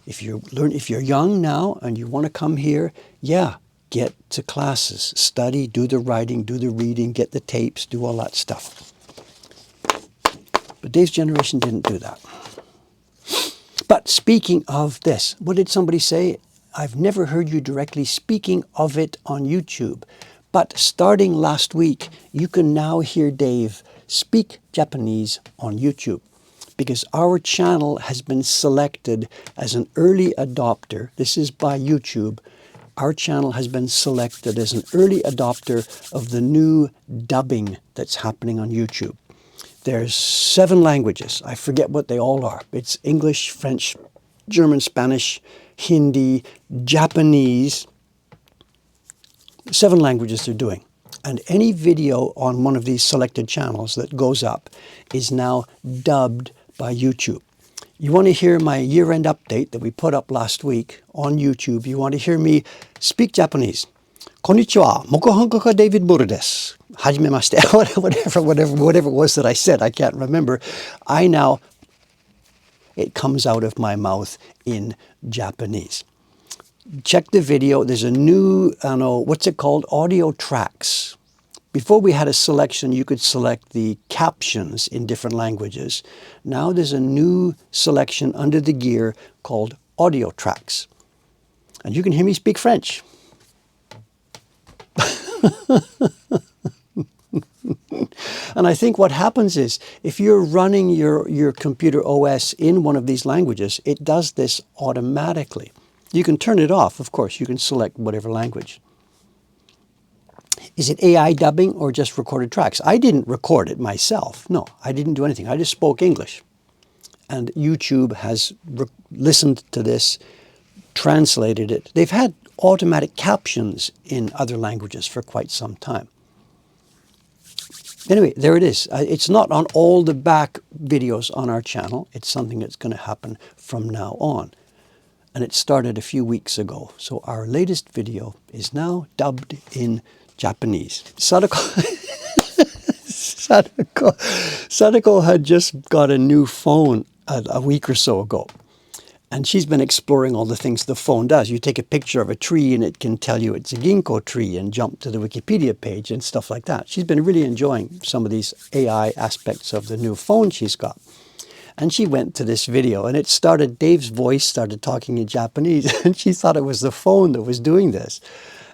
If you're young now and you want to come here, yeah, get to classes, study, do the writing, do the reading, get the tapes, do all that stuff. But Dave's generation didn't do that. But speaking of this, what did somebody say? I've never heard you directly speaking of it on YouTube. But starting last week, you can now hear Dave speak Japanese on YouTube because our channel has been selected as an early adopter. This is by YouTube. Our channel has been selected as an early adopter of the new dubbing that's happening on YouTube. There's 7 languages. I forget what they all are. It's English, French, German, Spanish, Hindi, Japanese. 7 languages they're doing. And any video on one of these selected channels that goes up is now dubbed by YouTube. You want to hear my year-end update that we put up last week on YouTube. You want to hear me speak Japanese. Konnichiwa, Mokuhankan David Buru desu. Hajimemashite. Whatever it was that I said, I can't remember. It comes out of my mouth in Japanese. Check the video. There's a new, what's it called? Audio tracks. Before we had a selection, you could select the captions in different languages. Now there's a new selection under the gear called audio tracks. And you can hear me speak French. And I think what happens is, if you're running your computer OS in one of these languages, it does this automatically. You can turn it off, of course. You can select whatever language. Is it AI dubbing or just recorded tracks? I didn't record it myself. No, I didn't do anything. I just spoke English. And YouTube has listened to this, translated it. They've had automatic captions in other languages for quite some time. Anyway, there it is. It's not on all the back videos on our channel. It's something that's going to happen from now on. And it started a few weeks ago. So our latest video is now dubbed in Japanese. Sadako had just got a new phone a week or so ago. And she's been exploring all the things the phone does. You take a picture of a tree and it can tell you it's a ginkgo tree and jump to the Wikipedia page and stuff like that. She's been really enjoying some of these AI aspects of the new phone she's got. And she went to this video and Dave's voice started talking in Japanese and she thought it was the phone that was doing this.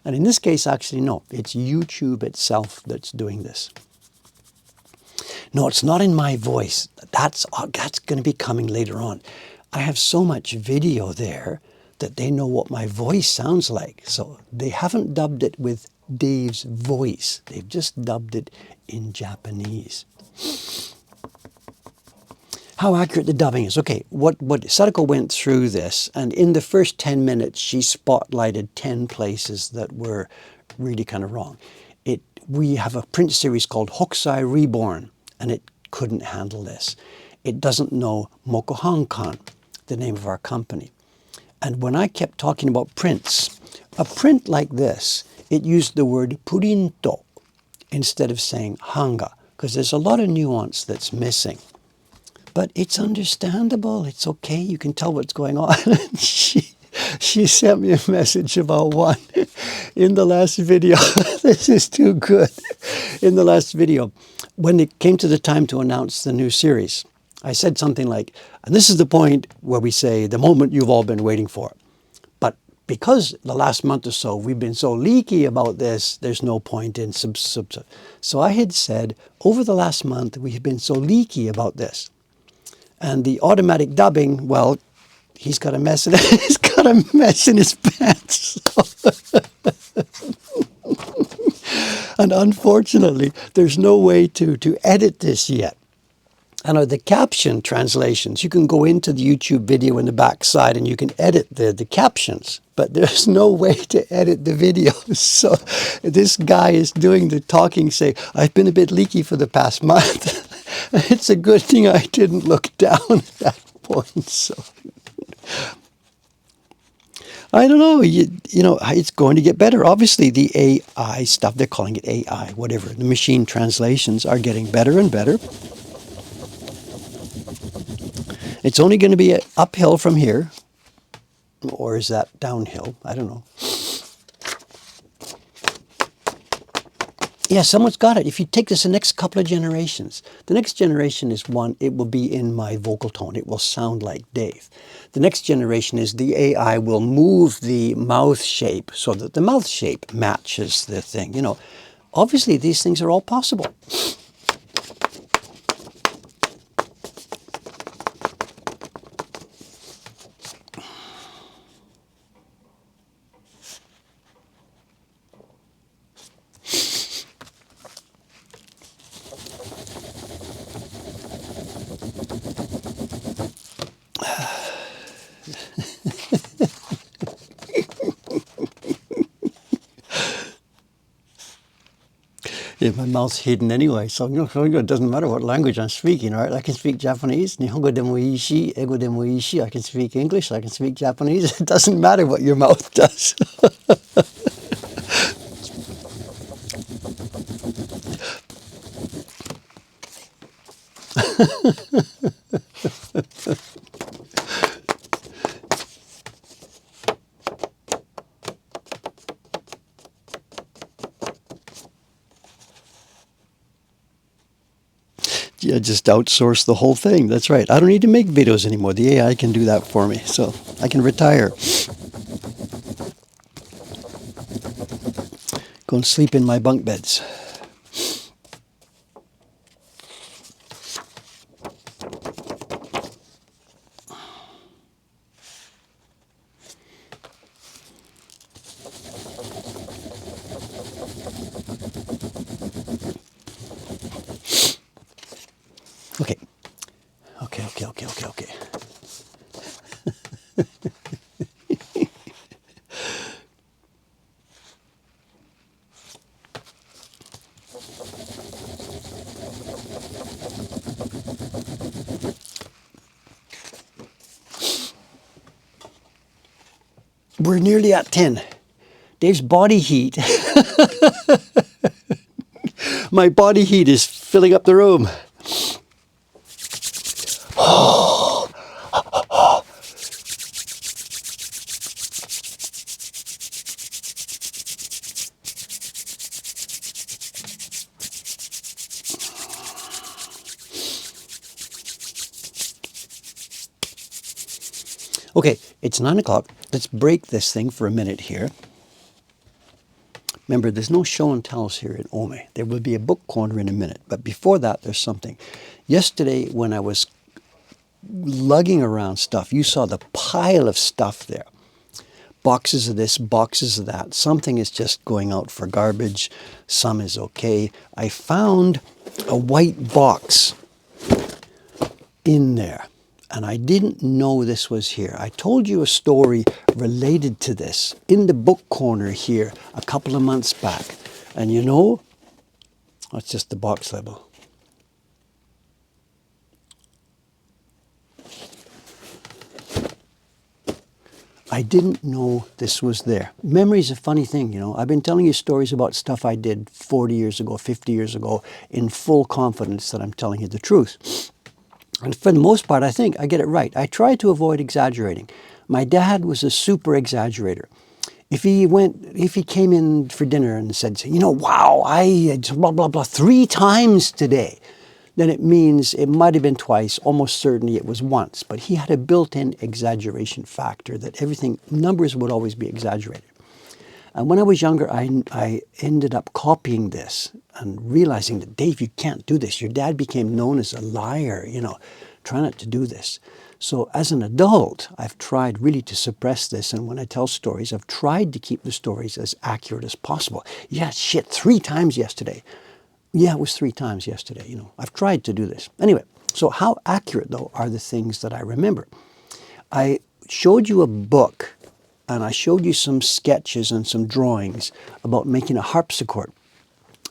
And in this case, actually, no, it's YouTube itself that's doing this. No, it's not in my voice. That's going to be coming later on. I have so much video there that they know what my voice sounds like. So they haven't dubbed it with Dave's voice. They've just dubbed it in Japanese. How accurate the dubbing is. Okay, what Sadako went through this, and in the first 10 minutes, she spotlighted 10 places that were really kind of wrong. We have a print series called Hokusai Reborn, and it couldn't handle this. It doesn't know Mokuhankan, the name of our company. And when I kept talking about prints, a print like this, it used the word purinto instead of saying hanga, because there's a lot of nuance that's missing. But it's understandable. It's okay. You can tell what's going on. She sent me a message about one in the last video. This is too good. In the last video, when it came to the time to announce the new series, I said something like, and this is the point where we say the moment you've all been waiting for. But because the last month or so we've been so leaky about this, there's no point in So I had said, over the last month we've been so leaky about this. And the automatic dubbing, well, he's got a mess in he's got a mess in his pants. And unfortunately, there's no way to edit this yet. And the caption translations, you can go into the YouTube video in the backside and you can edit the captions, but there's no way to edit the video. So this guy is doing the talking, say, I've been a bit leaky for the past month. It's a good thing I didn't look down at that point. So I don't know, you know, it's going to get better. Obviously, the AI stuff, they're calling it AI, whatever. The machine translations are getting better and better. It's only going to be uphill from here. Or is that downhill? I don't know. Yeah, someone's got it. If you take this the next couple of generations, the next generation is one, it will be in my vocal tone. It will sound like Dave. The next generation is the AI will move the mouth shape so that the mouth shape matches the thing. You know, obviously these things are all possible. Yeah, my mouth's hidden anyway, so it doesn't matter what language I'm speaking, right? I can speak Japanese, Nihongo de mo iishi, Ego de mo iishi, I can speak English, I can speak Japanese. It doesn't matter what your mouth does. Yeah, just outsource the whole thing. That's right. I don't need to make videos anymore. The AI can do that for me. So I can retire. Go and sleep in my bunk beds. Okay. Okay. We're nearly at 10. Dave's body heat. My body heat is filling up the room. Okay, it's 9 o'clock. Let's break this thing for a minute here. Remember, there's no show and tells here in Ome. There will be a book corner in a minute. But before that, there's something. Yesterday, when I was lugging around stuff, you saw the pile of stuff there. Boxes of this, boxes of that. Something is just going out for garbage. Some is okay. I found a white box in there. And I didn't know this was here. I told you a story related to this in the book corner here a couple of months back. And you know, that's just the box label. I didn't know this was there. Memory's a funny thing, you know. I've been telling you stories about stuff I did 40 years ago, 50 years ago, in full confidence that I'm telling you the truth. And for the most part, I think I get it right. I try to avoid exaggerating. My dad was a super exaggerator. If he came in for dinner and said, you know, wow, I blah, blah, blah 3 times today, then it means it might have been twice, almost certainly it was once. But he had a built-in exaggeration factor that numbers would always be exaggerated. And when I was younger, I ended up copying this and realizing that, Dave, you can't do this. Your dad became known as a liar, you know, try not to do this. So as an adult, I've tried really to suppress this. And when I tell stories, I've tried to keep the stories as accurate as possible. Yeah, shit, 3 times yesterday. Yeah, it was 3 times yesterday, you know. I've tried to do this. Anyway, so how accurate, though, are the things that I remember? I showed you a book, and I showed you some sketches and some drawings about making a harpsichord.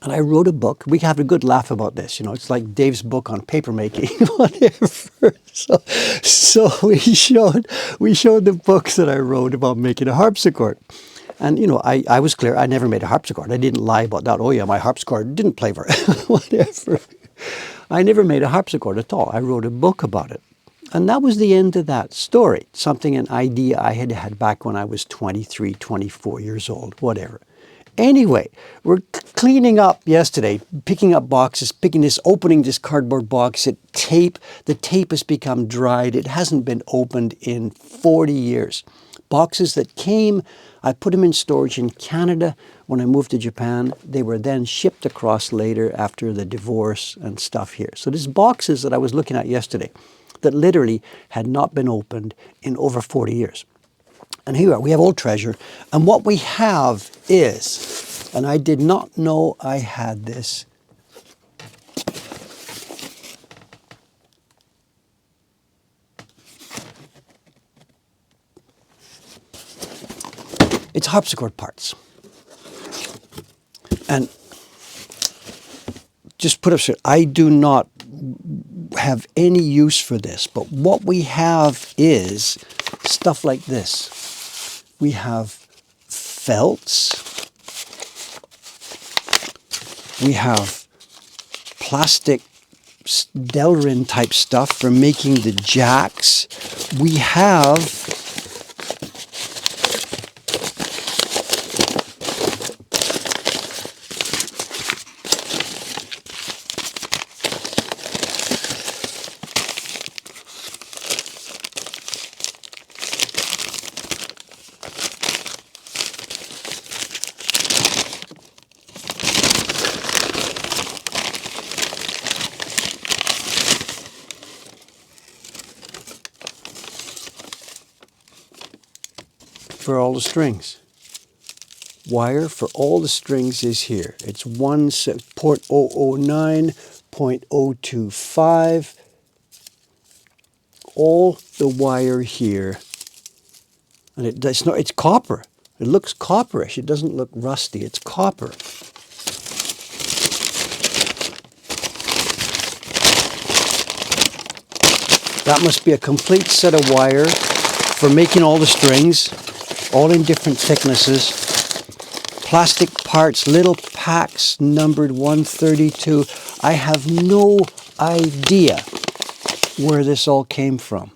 And I wrote a book. We have a good laugh about this. You know, it's like Dave's book on paper making, whatever. So we showed the books that I wrote about making a harpsichord. And, you know, I was clear. I never made a harpsichord. I didn't lie about that. Oh, yeah, my harpsichord didn't play very whatever. I never made a harpsichord at all. I wrote a book about it. And that was the end of that story. An idea I had had back when I was 23, 24 years old, whatever. Anyway, we're cleaning up yesterday, picking up boxes, opening this cardboard box. The tape has become dried. It hasn't been opened in 40 years. Boxes that came, I put them in storage in Canada when I moved to Japan. They were then shipped across later after the divorce and stuff here. So these boxes that I was looking at yesterday that literally had not been opened in over 40 years. And here we are, we have old treasure. And what we have is, and I did not know I had this, it's harpsichord parts. And just put up straight, I do not have any use for this, but what we have is stuff like this. We have felts. We have plastic Delrin type stuff for making the jacks. We have for all the strings. Wire for all the strings is here. It's port 009, 0.025. All the wire here. And it's copper. It looks copperish. It doesn't look rusty. It's copper. That must be a complete set of wire for making all the strings, all in different thicknesses. Plastic parts, little packs numbered 132. I have no idea where this all came from.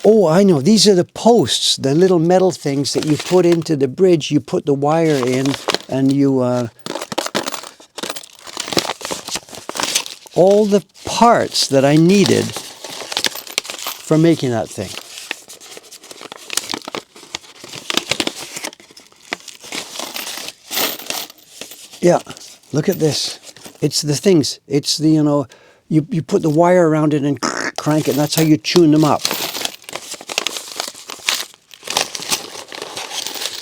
Oh, I know. These are the posts, the little metal things that you put into the bridge. You put the wire in and you... all the parts that I needed for making that thing. Yeah, look at this. It's the things. It's the, you put the wire around it and crank it, and that's how you tune them up.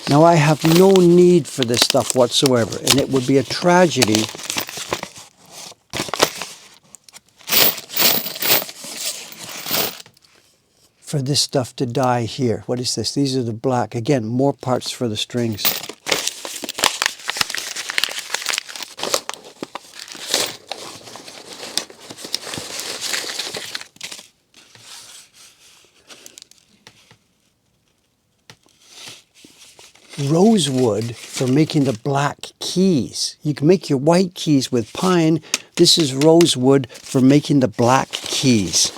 Now I have no need for this stuff whatsoever, and it would be a tragedy for this stuff to die here. What is this? These are the black. Again, more parts for the strings. Rosewood for making the black keys. You can make your white keys with pine. This is rosewood for making the black keys.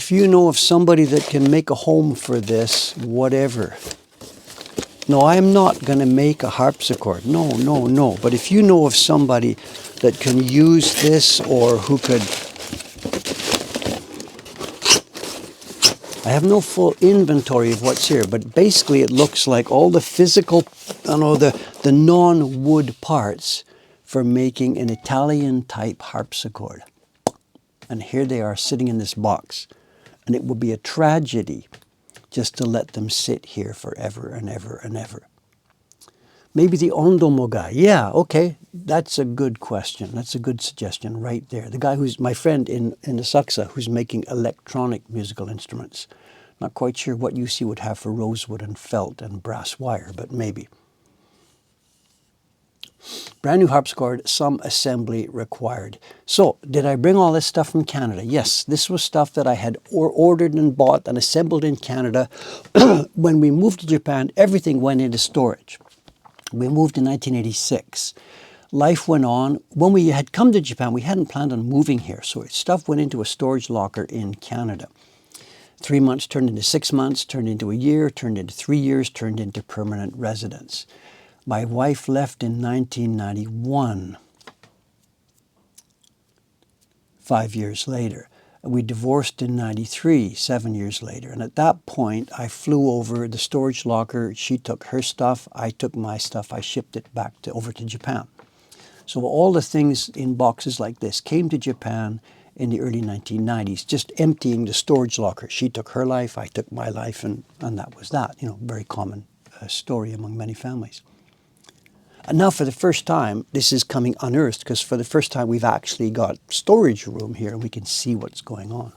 if you know of somebody that can make a home for this, whatever. No, I'm not going to make a harpsichord. No, no, no. But if you know of somebody that can use this or who could... I have no full inventory of what's here, but basically it looks like all the physical, the non-wood parts for making an Italian-type harpsichord. And here they are sitting in this box. And it would be a tragedy just to let them sit here forever and ever and ever. Maybe the Ondomo guy. Yeah, okay, that's a good question. That's a good suggestion right there. The guy who's my friend in Asakusa who's making electronic musical instruments. Not quite sure what use he would have for rosewood and felt and brass wire, but maybe. Brand new harpsichord, some assembly required. So, did I bring all this stuff from Canada? Yes, this was stuff that I had ordered and bought and assembled in Canada. When we moved to Japan, everything went into storage. We moved in 1986. Life went on. When we had come to Japan, we hadn't planned on moving here, so stuff went into a storage locker in Canada. 3 months turned into 6 months, turned into a year, turned into 3 years, turned into permanent residence. My wife left in 1991, 5 years later. We divorced in 93, 7 years later. And at that point, I flew over the storage locker. She took her stuff. I took my stuff. I shipped it back over to Japan. So all the things in boxes like this came to Japan in the early 1990s, just emptying the storage locker. She took her life. I took my life. And that was that. You know, very common story among many families. And now for the first time, this is coming unearthed because for the first time we've actually got storage room here and we can see what's going on.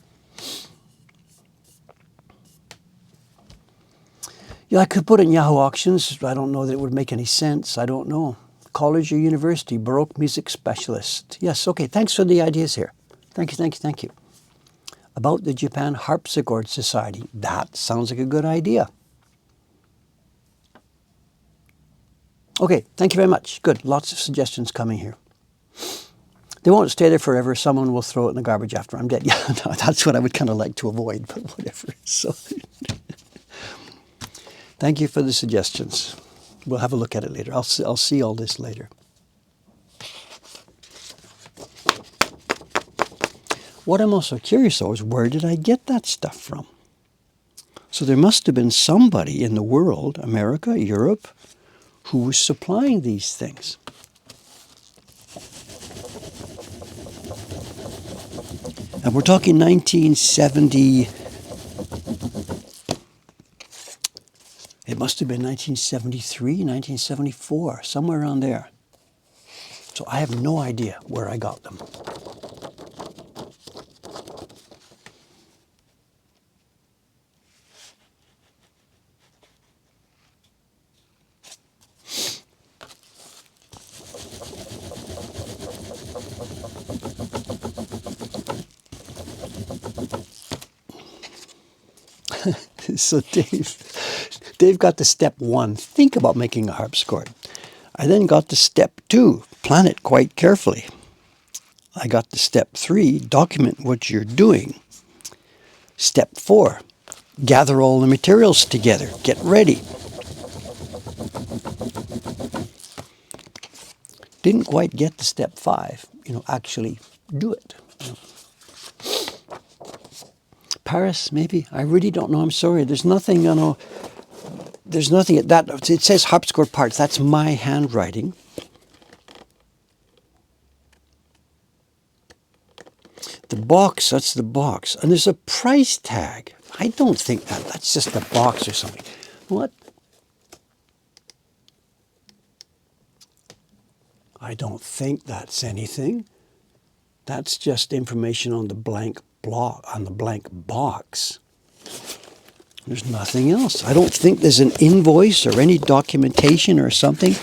Yeah, I could put it in Yahoo Auctions. I don't know that it would make any sense. I don't know. College or university, Baroque music specialist. Yes, okay, thanks for the ideas here. Thank you, thank you, thank you. About the Japan Harpsichord Society. That sounds like a good idea. Okay, thank you very much. Good. Lots of suggestions coming here. They won't stay there forever. Someone will throw it in the garbage after I'm dead. Yeah, no, that's what I would kind of like to avoid, but whatever. So, thank you for the suggestions. We'll have a look at it later. I'll see all this later. What I'm also curious though is where did I get that stuff from? So there must have been somebody in the world, America, Europe, who was supplying these things. And we're talking 1970, it must have been 1973, 1974, somewhere around there. So I have no idea where I got them. So Dave got to step 1, think about making a harpsichord. I then got to step 2, plan it quite carefully. I got to step 3, document what you're doing. Step 4, gather all the materials together, get ready. Didn't quite get to step 5, actually do it. Paris, maybe. I really don't know. I'm sorry. There's nothing, there's nothing at that. It says harpsichord parts. That's my handwriting. The box, that's the box. And there's a price tag. I don't think that's just a box or something. What? I don't think that's anything. That's just information on the blank block, on the blank box. There's nothing else. I don't think there's an invoice or any documentation or something.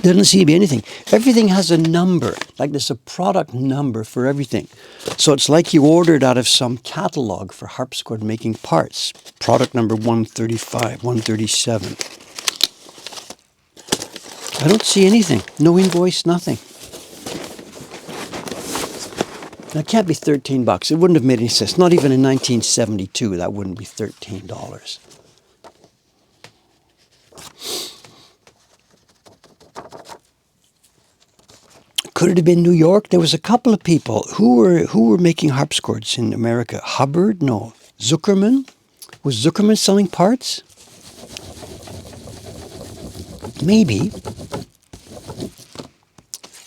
There doesn't seem to be anything. Everything has a number, like there's a product number for everything. So it's like you ordered out of some catalog for harpsichord making parts. Product number 135, 137. I don't see anything. No invoice, nothing. Now, it can't be $13. It wouldn't have made any sense. Not even in 1972, that wouldn't be $13. Could it have been New York? There was a couple of people who were making harpsichords in America. Hubbard? No. Zuckerman? Was Zuckerman selling parts? Maybe.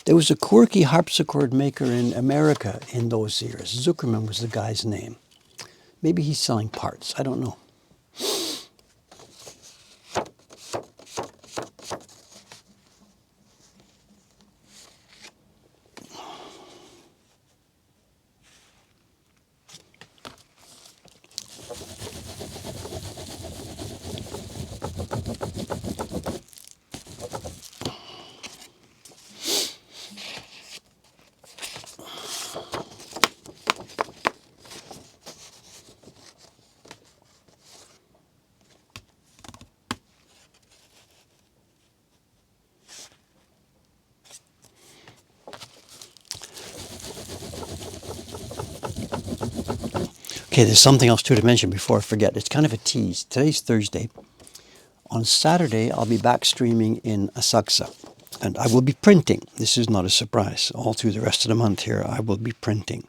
There was a quirky harpsichord maker in America in those years. Zuckerman was the guy's name. Maybe he's selling parts. I don't know. Okay, there's something else too to mention before I forget. It's kind of a tease. Today's Thursday. On Saturday, I'll be back streaming in Asakusa, and I will be printing. This is not a surprise. All through the rest of the month here, I will be printing.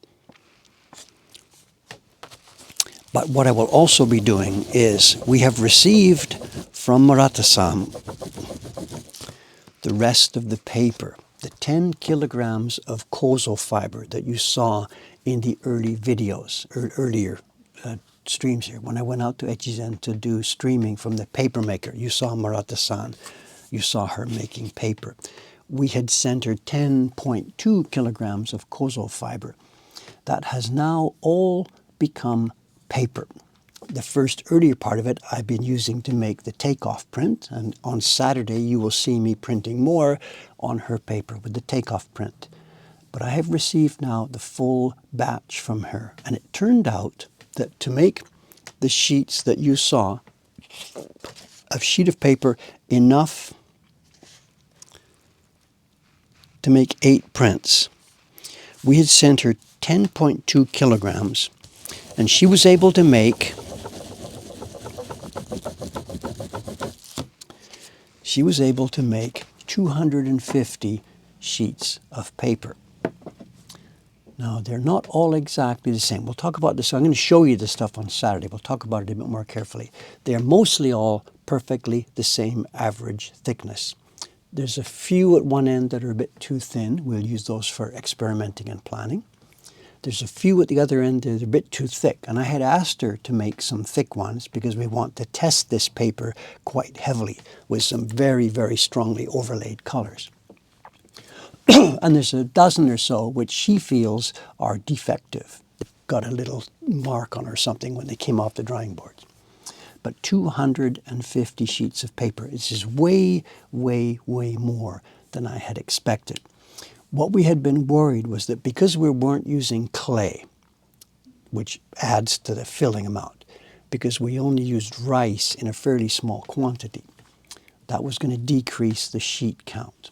But what I will also be doing is we have received from Murata-san the rest of the paper, the 10 kilograms of kozo fiber that you saw in the early videos, earlier streams here. When I went out to Echizen to do streaming from the paper maker, you saw Murata-san, you saw her making paper. We had sent her 10.2 kilograms of kozo fiber. That has now all become paper. The first earlier part of it I've been using to make the takeoff print, and on Saturday you will see me printing more on her paper with the takeoff print. But I have received now the full batch from her, and it turned out that to make the sheets that you saw, a sheet of paper enough to make 8 prints, we had sent her 10.2 kilograms, and she was able to make 250 sheets of paper. Now, they're not all exactly the same. We'll talk about this. I'm going to show you the stuff on Saturday. We'll talk about it a bit more carefully. They're mostly all perfectly the same average thickness. There's a few at one end that are a bit too thin. We'll use those for experimenting and planning. There's a few at the other end that are a bit too thick. And I had asked her to make some thick ones because we want to test this paper quite heavily with some very, very strongly overlaid colors. And there's a dozen or so which she feels are defective. Got a little mark on or something when they came off the drawing boards. But 250 sheets of paper. This is way, way, way more than I had expected. What we had been worried was that because we weren't using clay, which adds to the filling amount, because we only used rice in a fairly small quantity, that was going to decrease the sheet count.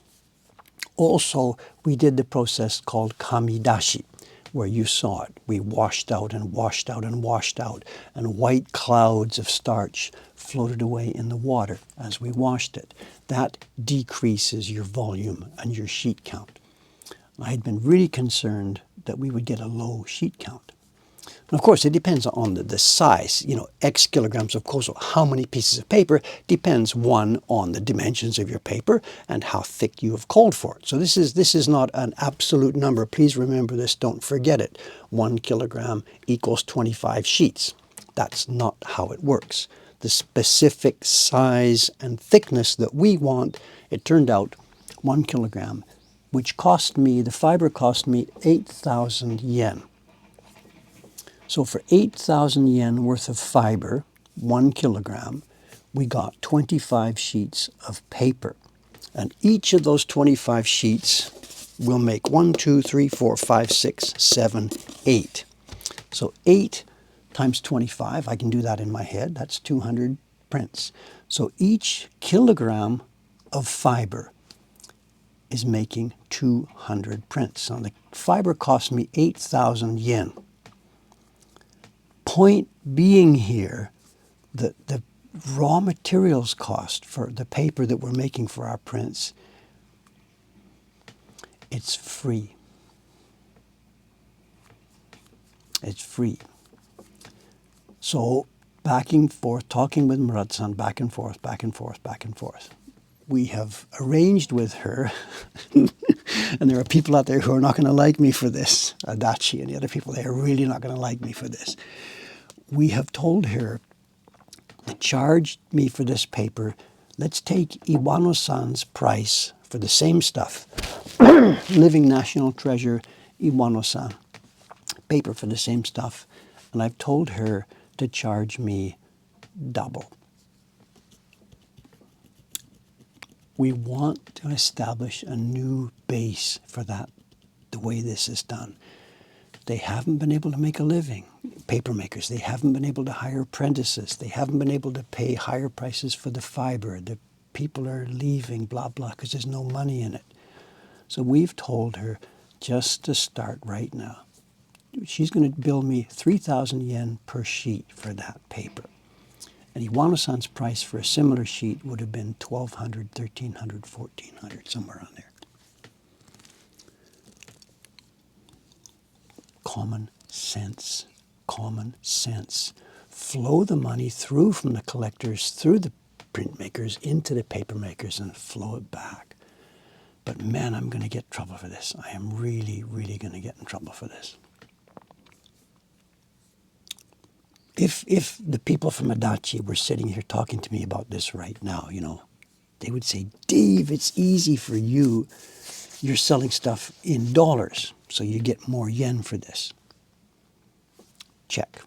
Also, we did the process called kamidashi, where you saw it. We washed out and washed out and washed out, and white clouds of starch floated away in the water as we washed it. That decreases your volume and your sheet count. I had been really concerned that we would get a low sheet count. And of course, it depends on the size, X kilograms of kozo. How many pieces of paper depends, one, on the dimensions of your paper and how thick you have called for it. So this is not an absolute number. Please remember this, don't forget it. 1 kilogram equals 25 sheets. That's not how it works. The specific size and thickness that we want, it turned out 1 kilogram, which the fiber cost me 8,000 yen. So for 8,000 yen worth of fiber, 1 kilogram, we got 25 sheets of paper. And each of those 25 sheets will make 1, 2, 3, 4, 5, 6, 7, 8. So 8 times 25, I can do that in my head, that's 200 prints. So each kilogram of fiber is making 200 prints. Now the fiber cost me 8,000 yen. Point being here, the raw materials cost for the paper that we're making for our prints, it's free. It's free. So back and forth, talking with Murata-san, back and forth, back and forth, back and forth. We have arranged with her, and there are people out there who are not going to like me for this, Adachi and the other people, they are really not going to like me for this. We have told her, charge me for this paper, let's take Iwano-san's price for the same stuff, Living National Treasure, Iwano-san, paper for the same stuff, and I've told her to charge me double. We want to establish a new base for that, the way this is done. They haven't been able to make a living, paper makers. They haven't been able to hire apprentices. They haven't been able to pay higher prices for the fiber. The people are leaving, blah, blah, because there's no money in it. So we've told her just to start right now. She's going to bill me 3,000 yen per sheet for that paper. And Iwano-san's price for a similar sheet would have been 1,200, 1,300, 1,400, somewhere around there. Common sense. Common sense. Flow the money through from the collectors, through the printmakers, into the paper makers, and flow it back. But man, I'm going to get in trouble for this. I am really, really going to get in trouble for this. If the people from Adachi were sitting here talking to me about this right now, you know, they would say, Dave, it's easy for you. You're selling stuff in dollars, so you get more yen for this. Check.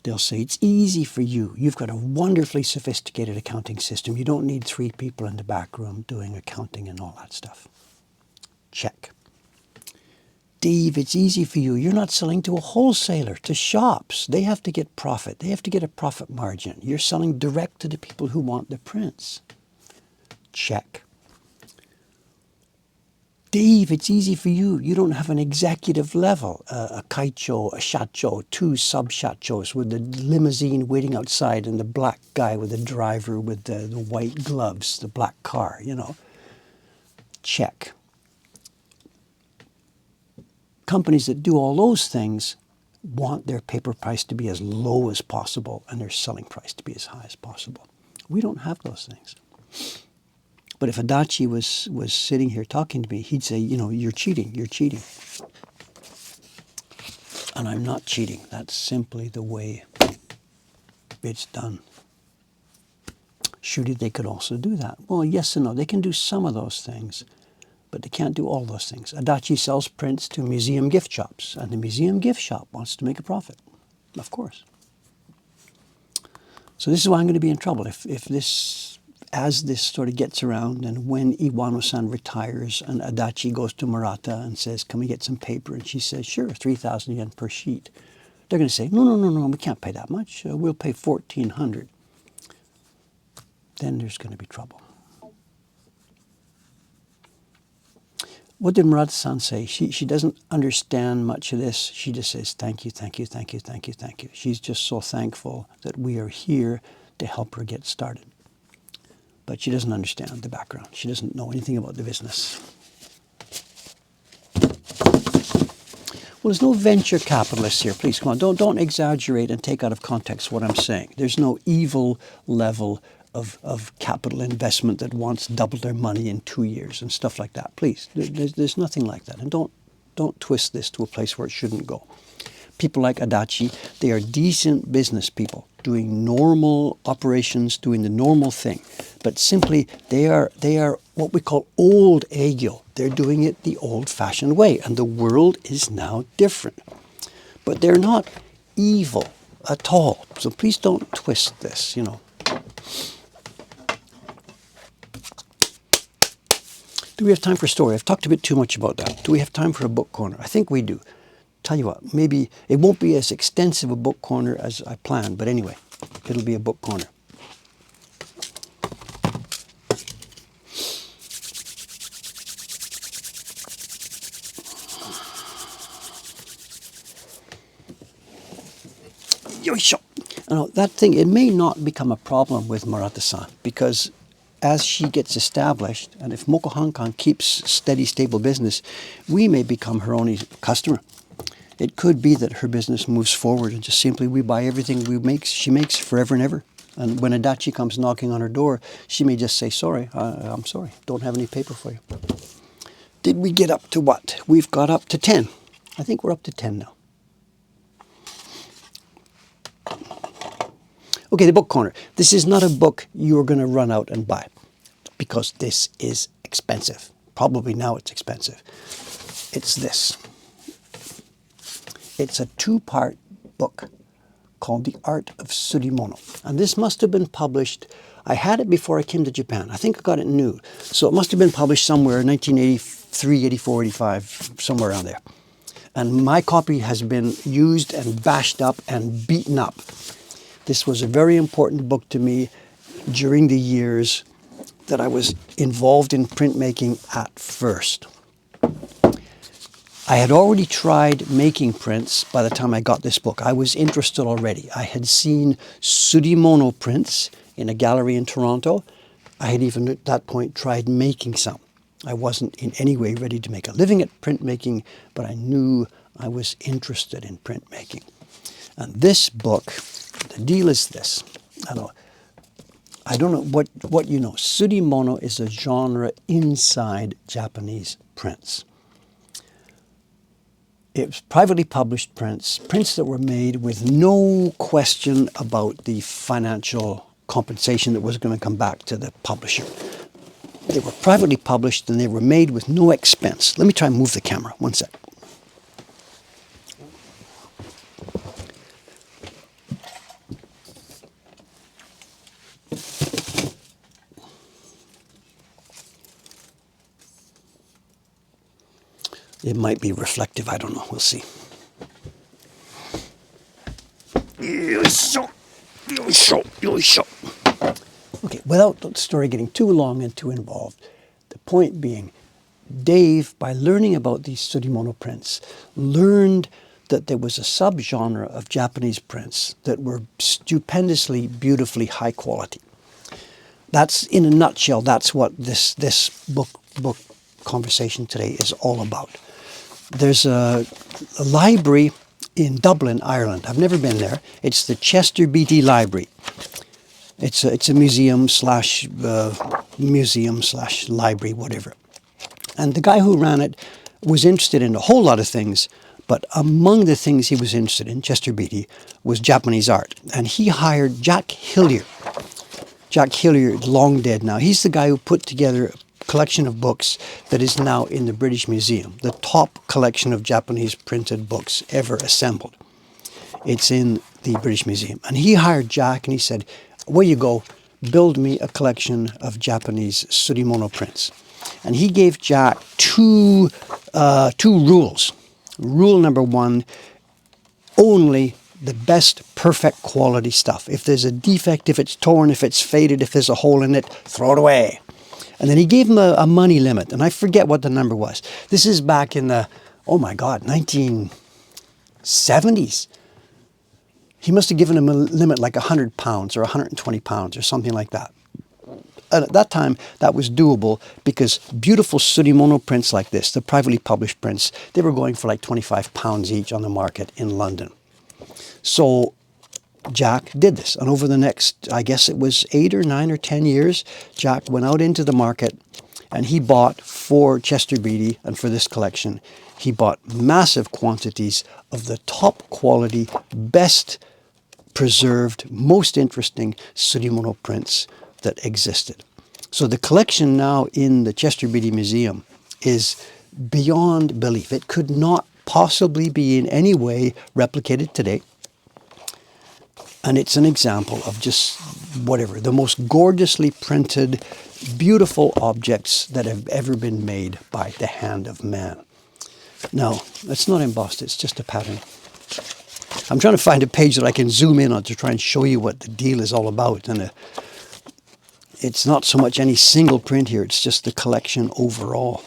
They'll say, it's easy for you. You've got a wonderfully sophisticated accounting system. You don't need 3 people in the back room doing accounting and all that stuff. Check. Dave, it's easy for you. You're not selling to a wholesaler, to shops. They have to get profit. They have to get a profit margin. You're selling direct to the people who want the prints. Check. Dave, it's easy for you. You don't have an executive level, a kaicho, a shacho, 2 sub-shachos with the limousine waiting outside and the black guy with the driver with the white gloves, the black car, you know. Check. Companies that do all those things want their paper price to be as low as possible and their selling price to be as high as possible. We don't have those things. But if Adachi was sitting here talking to me, he'd say, you know, you're cheating, you're cheating. And I'm not cheating. That's simply the way it's done. Surely they could also do that. Well, yes and no. They can do some of those things, but they can't do all those things. Adachi sells prints to museum gift shops, and the museum gift shop wants to make a profit, of course. So this is why I'm going to be in trouble. If this, as this sort of gets around, and when Iwano-san retires and Adachi goes to Murata and says, can we get some paper? And she says, sure, 3,000 yen per sheet. They're going to say, no, we can't pay that much. We'll pay 1,400. Then there's going to be trouble. What did Murata-san say? She doesn't understand much of this. She just says, thank you, thank you, thank you, thank you, thank you. She's just so thankful that we are here to help her get started. But she doesn't understand the background. She doesn't know anything about the business. Well, there's no venture capitalists here. Please, come on. Don't exaggerate and take out of context what I'm saying. There's no evil level of capital investment that wants double their money in 2 years and stuff like that. Please, there's nothing like that. And don't twist this to a place where it shouldn't go. People like Adachi, they are decent business people doing normal operations, doing the normal thing. But simply, they are what we call old Eigyo. They're doing it the old-fashioned way. And the world is now different. But they're not evil at all. So please don't twist this, you know. Do we have time for a story? I've talked a bit too much about that. Do we have time for a book corner? I think we do. Tell you what, maybe it won't be as extensive a book corner as I planned, but anyway, it'll be a book corner. Yoisho. Now, that thing, it may not become a problem with Murata-san, because as she gets established, and if Mokuhankan keeps steady, stable business, we may become her only customer. It could be that her business moves forward and just simply we buy everything she makes forever and ever. And when Adachi comes knocking on her door, she may just say, sorry, I'm sorry, don't have any paper for you. Did we get up to what? We've got up to 10. I think we're up to 10 now. Okay, the book corner. This is not a book you're going to run out and buy, because this is expensive. Probably now it's expensive. It's this. It's a 2-part book called The Art of Surimono. And this must have been published, I had it before I came to Japan. I think I got it new. So it must have been published somewhere in 1983, 84, 85, somewhere around there. And my copy has been used and bashed up and beaten up. This was a very important book to me during the years that I was involved in printmaking at first. I had already tried making prints by the time I got this book. I was interested already. I had seen Surimono prints in a gallery in Toronto. I had even at that point tried making some. I wasn't in any way ready to make a living at printmaking, but I knew I was interested in printmaking. And this book, the deal is this. I don't know what you know. Surimono is a genre inside Japanese prints. It was privately published prints that were made with no question about the financial compensation that was going to come back to the publisher. They were privately published and they were made with no expense. Let me try and move the camera. One sec. It might be reflective, I don't know, we'll see. Okay, without the story getting too long and too involved, the point being, Dave, by learning about these Surimono prints, learned that there was a subgenre of Japanese prints that were stupendously, beautifully high quality. That's, in a nutshell, that's what this book conversation today is all about. There's a library in Dublin, Ireland. I've never been there. It's the Chester Beatty Library. It's a museum slash library, whatever. And the guy who ran it was interested in a whole lot of things, but among the things he was interested in, Chester Beatty, was Japanese art. And he hired Jack Hillier. Jack Hillier, long dead now. He's the guy who put together collection of books that is now in the British Museum, the top collection of Japanese printed books ever assembled. It's in the British Museum. And he hired Jack and he said, away you go, build me a collection of Japanese Surimono prints. And he gave Jack two rules. Rule number one, only the best perfect quality stuff. If there's a defect, if it's torn, if it's faded, if there's a hole in it, throw it away. And then he gave him a money limit, and I forget what the number was. This is back in the, oh my God, 1970s. He must have given him a limit like 100 pounds or 120 pounds or something like that. And at that time, that was doable because beautiful Surimono prints like this, the privately published prints, they were going for like 25 pounds each on the market in London. So Jack did this, and over the next, I guess it was 8 or 9 or 10 years, Jack went out into the market and he bought for Chester Beatty and for this collection, he bought massive quantities of the top quality, best preserved, most interesting Surimono prints that existed. So the collection now in the Chester Beatty Museum is beyond belief. It could not possibly be in any way replicated today. And it's an example of just whatever, the most gorgeously printed, beautiful objects that have ever been made by the hand of man. No, it's not embossed, it's just a pattern. I'm trying to find a page that I can zoom in on to try and show you what the deal is all about. And it's not so much any single print here, it's just the collection overall.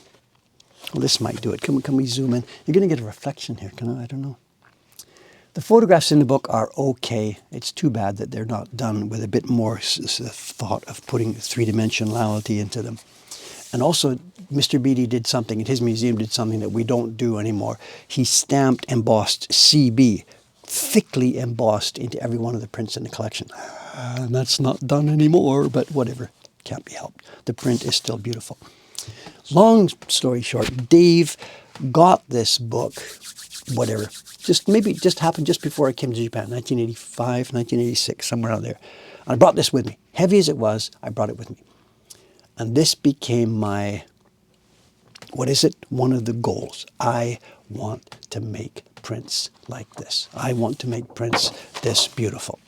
Well, this might do it. Can we zoom in? You're going to get a reflection here, can I? I don't know. The photographs in the book are okay. It's too bad that they're not done with a bit more thought of putting three-dimensionality into them. And also, Mr. Beattie did something, at his museum did something that we don't do anymore. He stamped, embossed CB, thickly embossed into every one of the prints in the collection. And that's not done anymore, but whatever, can't be helped. The print is still beautiful. Long story short, Dave got this book, whatever, just happened just before I came to Japan, 1985, 1986, somewhere around there. And I brought this with me. Heavy as it was, I brought it with me. And this became my, what is it? One of the goals. I want to make prints like this. I want to make prints this beautiful.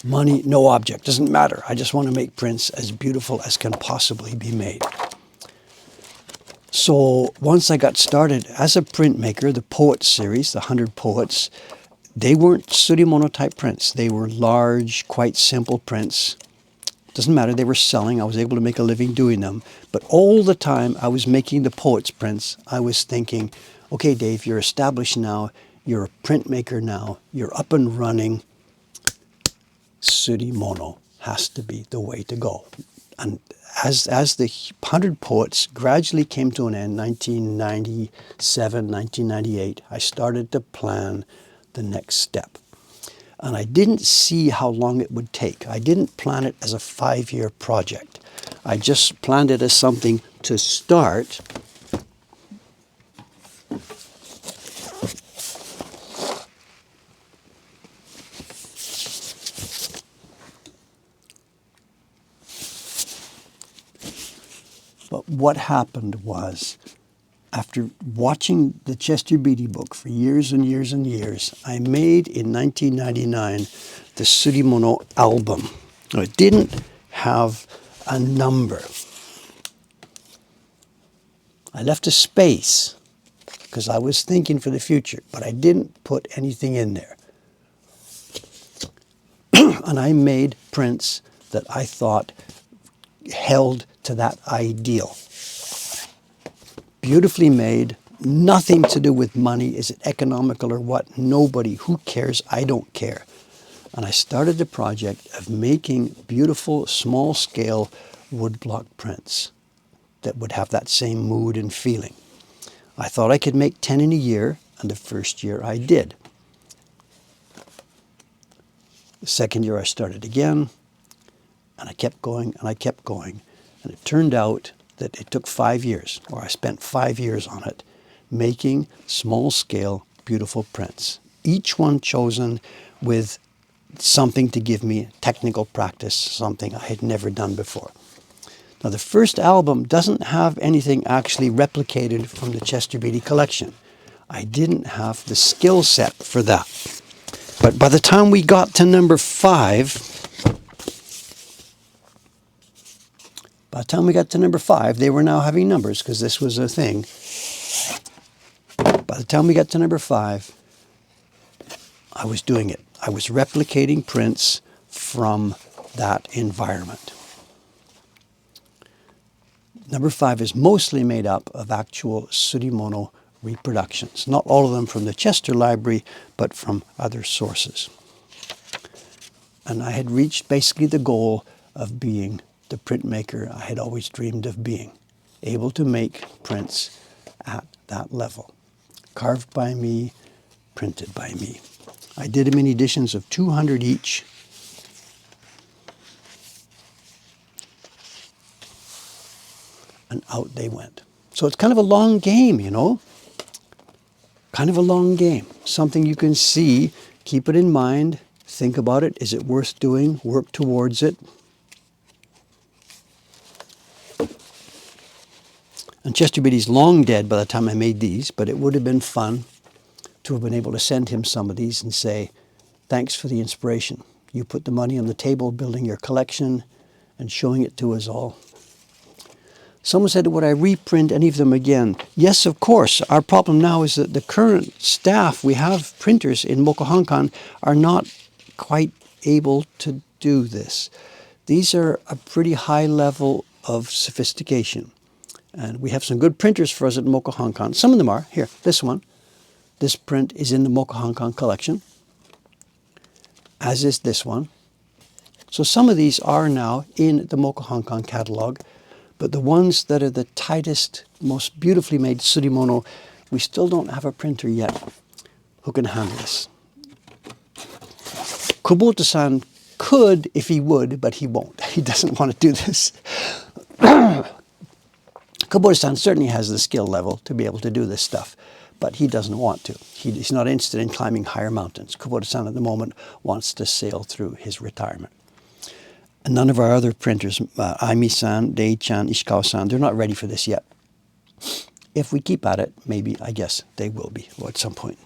Money, no object, doesn't matter. I just want to make prints as beautiful as can possibly be made. So once I got started as a printmaker, the Poets series, the 100 Poets, they weren't Surimono type prints. They were large, quite simple prints. Doesn't matter, they were selling. I was able to make a living doing them. But all the time I was making the Poets prints, I was thinking, okay, Dave, you're established now. You're a printmaker now. You're up and running. Surimono has to be the way to go. And as the 100 Poets gradually came to an end, 1997, 1998, I started to plan the next step. And I didn't see how long it would take. I didn't plan it as a 5-year project. I just planned it as something to start. But what happened was, after watching the Chester Beattie book for years and years and years, I made in 1999 the Surimono album. Now, it didn't have a number. I left a space because I was thinking for the future, but I didn't put anything in there. And I made prints that I thought held to that ideal. Beautifully made, nothing to do with money. Is it economical or what? Nobody. Who cares? I don't care. And I started the project of making beautiful, small-scale woodblock prints that would have that same mood and feeling. I thought I could make 10 in a year, and the first year I did. The second year I started again, and I kept going, and I kept going. And it turned out that it took 5 years, or I spent 5 years on it, making small-scale, beautiful prints. Each one chosen with something to give me technical practice, something I had never done before. Now, the first album doesn't have anything actually replicated from the Chester Beattie collection. I didn't have the skill set for that. But by the time we got to number 5, they were now having numbers because this was a thing. By the time we got to number 5, I was doing it. I was replicating prints from that environment. Number 5 is mostly made up of actual Surimono reproductions. Not all of them from the Chester Library, but from other sources. And I had reached basically the goal of being the printmaker I had always dreamed of being, able to make prints at that level. Carved by me, printed by me. I did them in editions of 200 each. And out they went. So it's kind of a long game, you know. Kind of a long game. Something you can see, keep it in mind, think about it. Is it worth doing? Work towards it. And Chester Beattie's long dead by the time I made these, but it would have been fun to have been able to send him some of these and say, thanks for the inspiration. You put the money on the table building your collection and showing it to us all. Someone said, would I reprint any of them again? Yes, of course. Our problem now is that the current staff, we have printers in Mokuhankan, are not quite able to do this. These are a pretty high level of sophistication. And we have some good printers for us at Mokuhankan. Some of them are. Here, this one. This print is in the Mokuhankan collection, as is this one. So some of these are now in the Mokuhankan catalog, but the ones that are the tightest, most beautifully made Surimono, we still don't have a printer yet who can handle this. Kubota-san could if he would, but he won't. He doesn't want to do this. Kubota-san certainly has the skill level to be able to do this stuff, but he doesn't want to. He's not interested in climbing higher mountains. Kubota-san at the moment wants to sail through his retirement. And none of our other printers, Aimi-san, Dei-chan, Ishikawa-san, they're not ready for this yet. If we keep at it, maybe, I guess, they will be at some point.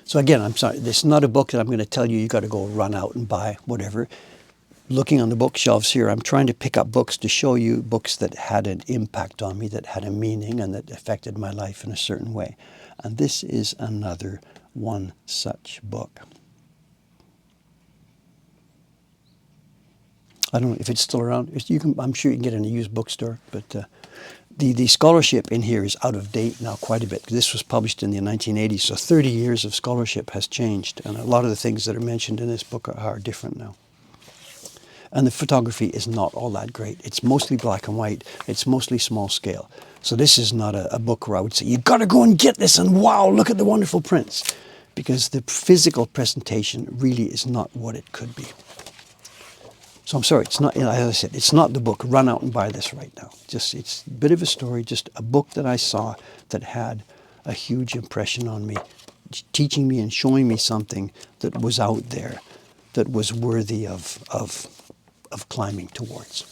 So again, I'm sorry, this is not a book that I'm going to tell you got to go run out and buy, whatever. Looking on the bookshelves here, I'm trying to pick up books to show you books that had an impact on me, that had a meaning and that affected my life in a certain way. And this is another one such book. I don't know if it's still around. I'm sure you can get it in a used bookstore, but the scholarship in here is out of date now quite a bit. This was published in the 1980s, so 30 years of scholarship has changed, and a lot of the things that are mentioned in this book are different now. And the photography is not all that great. It's mostly black and white. It's mostly small scale. So this is not a book where I would say, you've got to go and get this, and wow, look at the wonderful prints. Because the physical presentation really is not what it could be. So I'm sorry, it's not, as I said, it's not the book. Run out and buy this right now. It's a bit of a story, just a book that I saw that had a huge impression on me, teaching me and showing me something that was out there, that was worthy of climbing towards.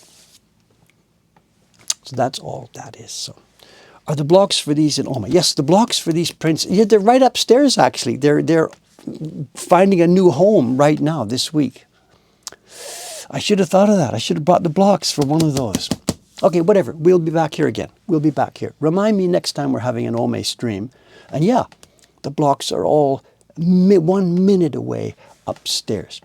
So that's all that is. So, are the blocks for these in Oma? Yes, the blocks for these prints, yeah, they're right upstairs actually. They're finding a new home right now this week. I should have thought of that. I should have brought the blocks for one of those. Okay, whatever. We'll be back here again. We'll be back here. Remind me next time we're having an Ome stream. And yeah, the blocks are all 1 minute away upstairs.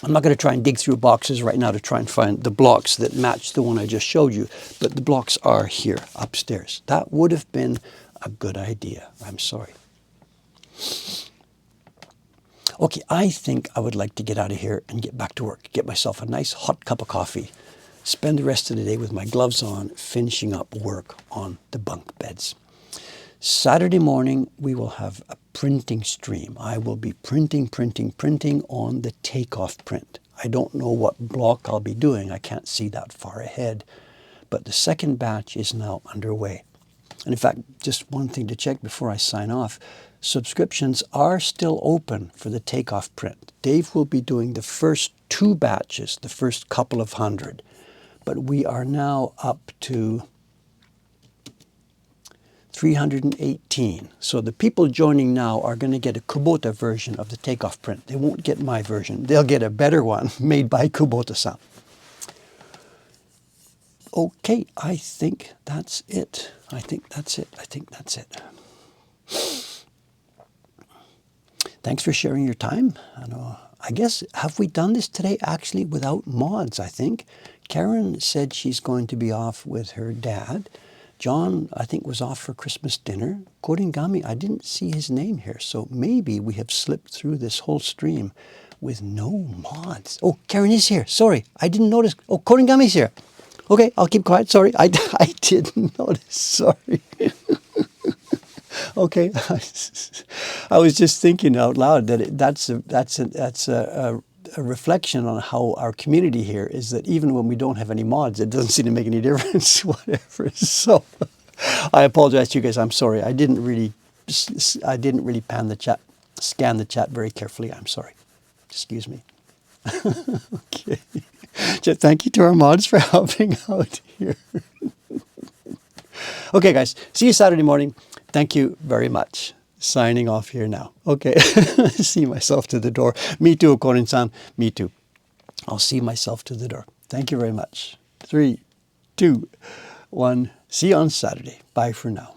I'm not going to try and dig through boxes right now to try and find the blocks that match the one I just showed you, but the blocks are here upstairs. That would have been a good idea. I'm sorry. Okay, I think I would like to get out of here and get back to work. Get myself a nice hot cup of coffee. Spend the rest of the day with my gloves on, finishing up work on the bunk beds. Saturday morning, we will have a printing stream. I will be printing on the takeoff print. I don't know what block I'll be doing. I can't see that far ahead. But the second batch is now underway. And in fact, just one thing to check before I sign off. Subscriptions are still open for the takeoff print. Dave will be doing the first 2 batches, the first couple of 100. But we are now up to 318. So the people joining now are going to get a Kubota version of the takeoff print. They won't get my version. They'll get a better one made by Kubota-san. Okay, I think that's it. I think that's it. Thanks for sharing your time. I guess, have we done this today actually without mods, I think? Karen said she's going to be off with her dad. John, I think, was off for Christmas dinner. Koringami, I didn't see his name here, so maybe we have slipped through this whole stream with no mods. Oh, Karen is here. Sorry, I didn't notice. Oh, Koringami's here. Okay, I'll keep quiet. Sorry, I didn't notice. Sorry. Okay, I was just thinking out loud that that's a reflection on how our community here is, that even when we don't have any mods, it doesn't seem to make any difference, whatever. So I apologize to you guys. I'm sorry. I didn't really scan the chat very carefully. I'm sorry. Excuse me. Okay. Just thank you to our mods for helping out here. Okay, guys. See you Saturday morning. Thank you very much. Signing off here now. Okay. See myself to the door. Me too, Korin-san. Me too. I'll see myself to the door. Thank you very much. 3, 2, 1. See you on Saturday. Bye for now.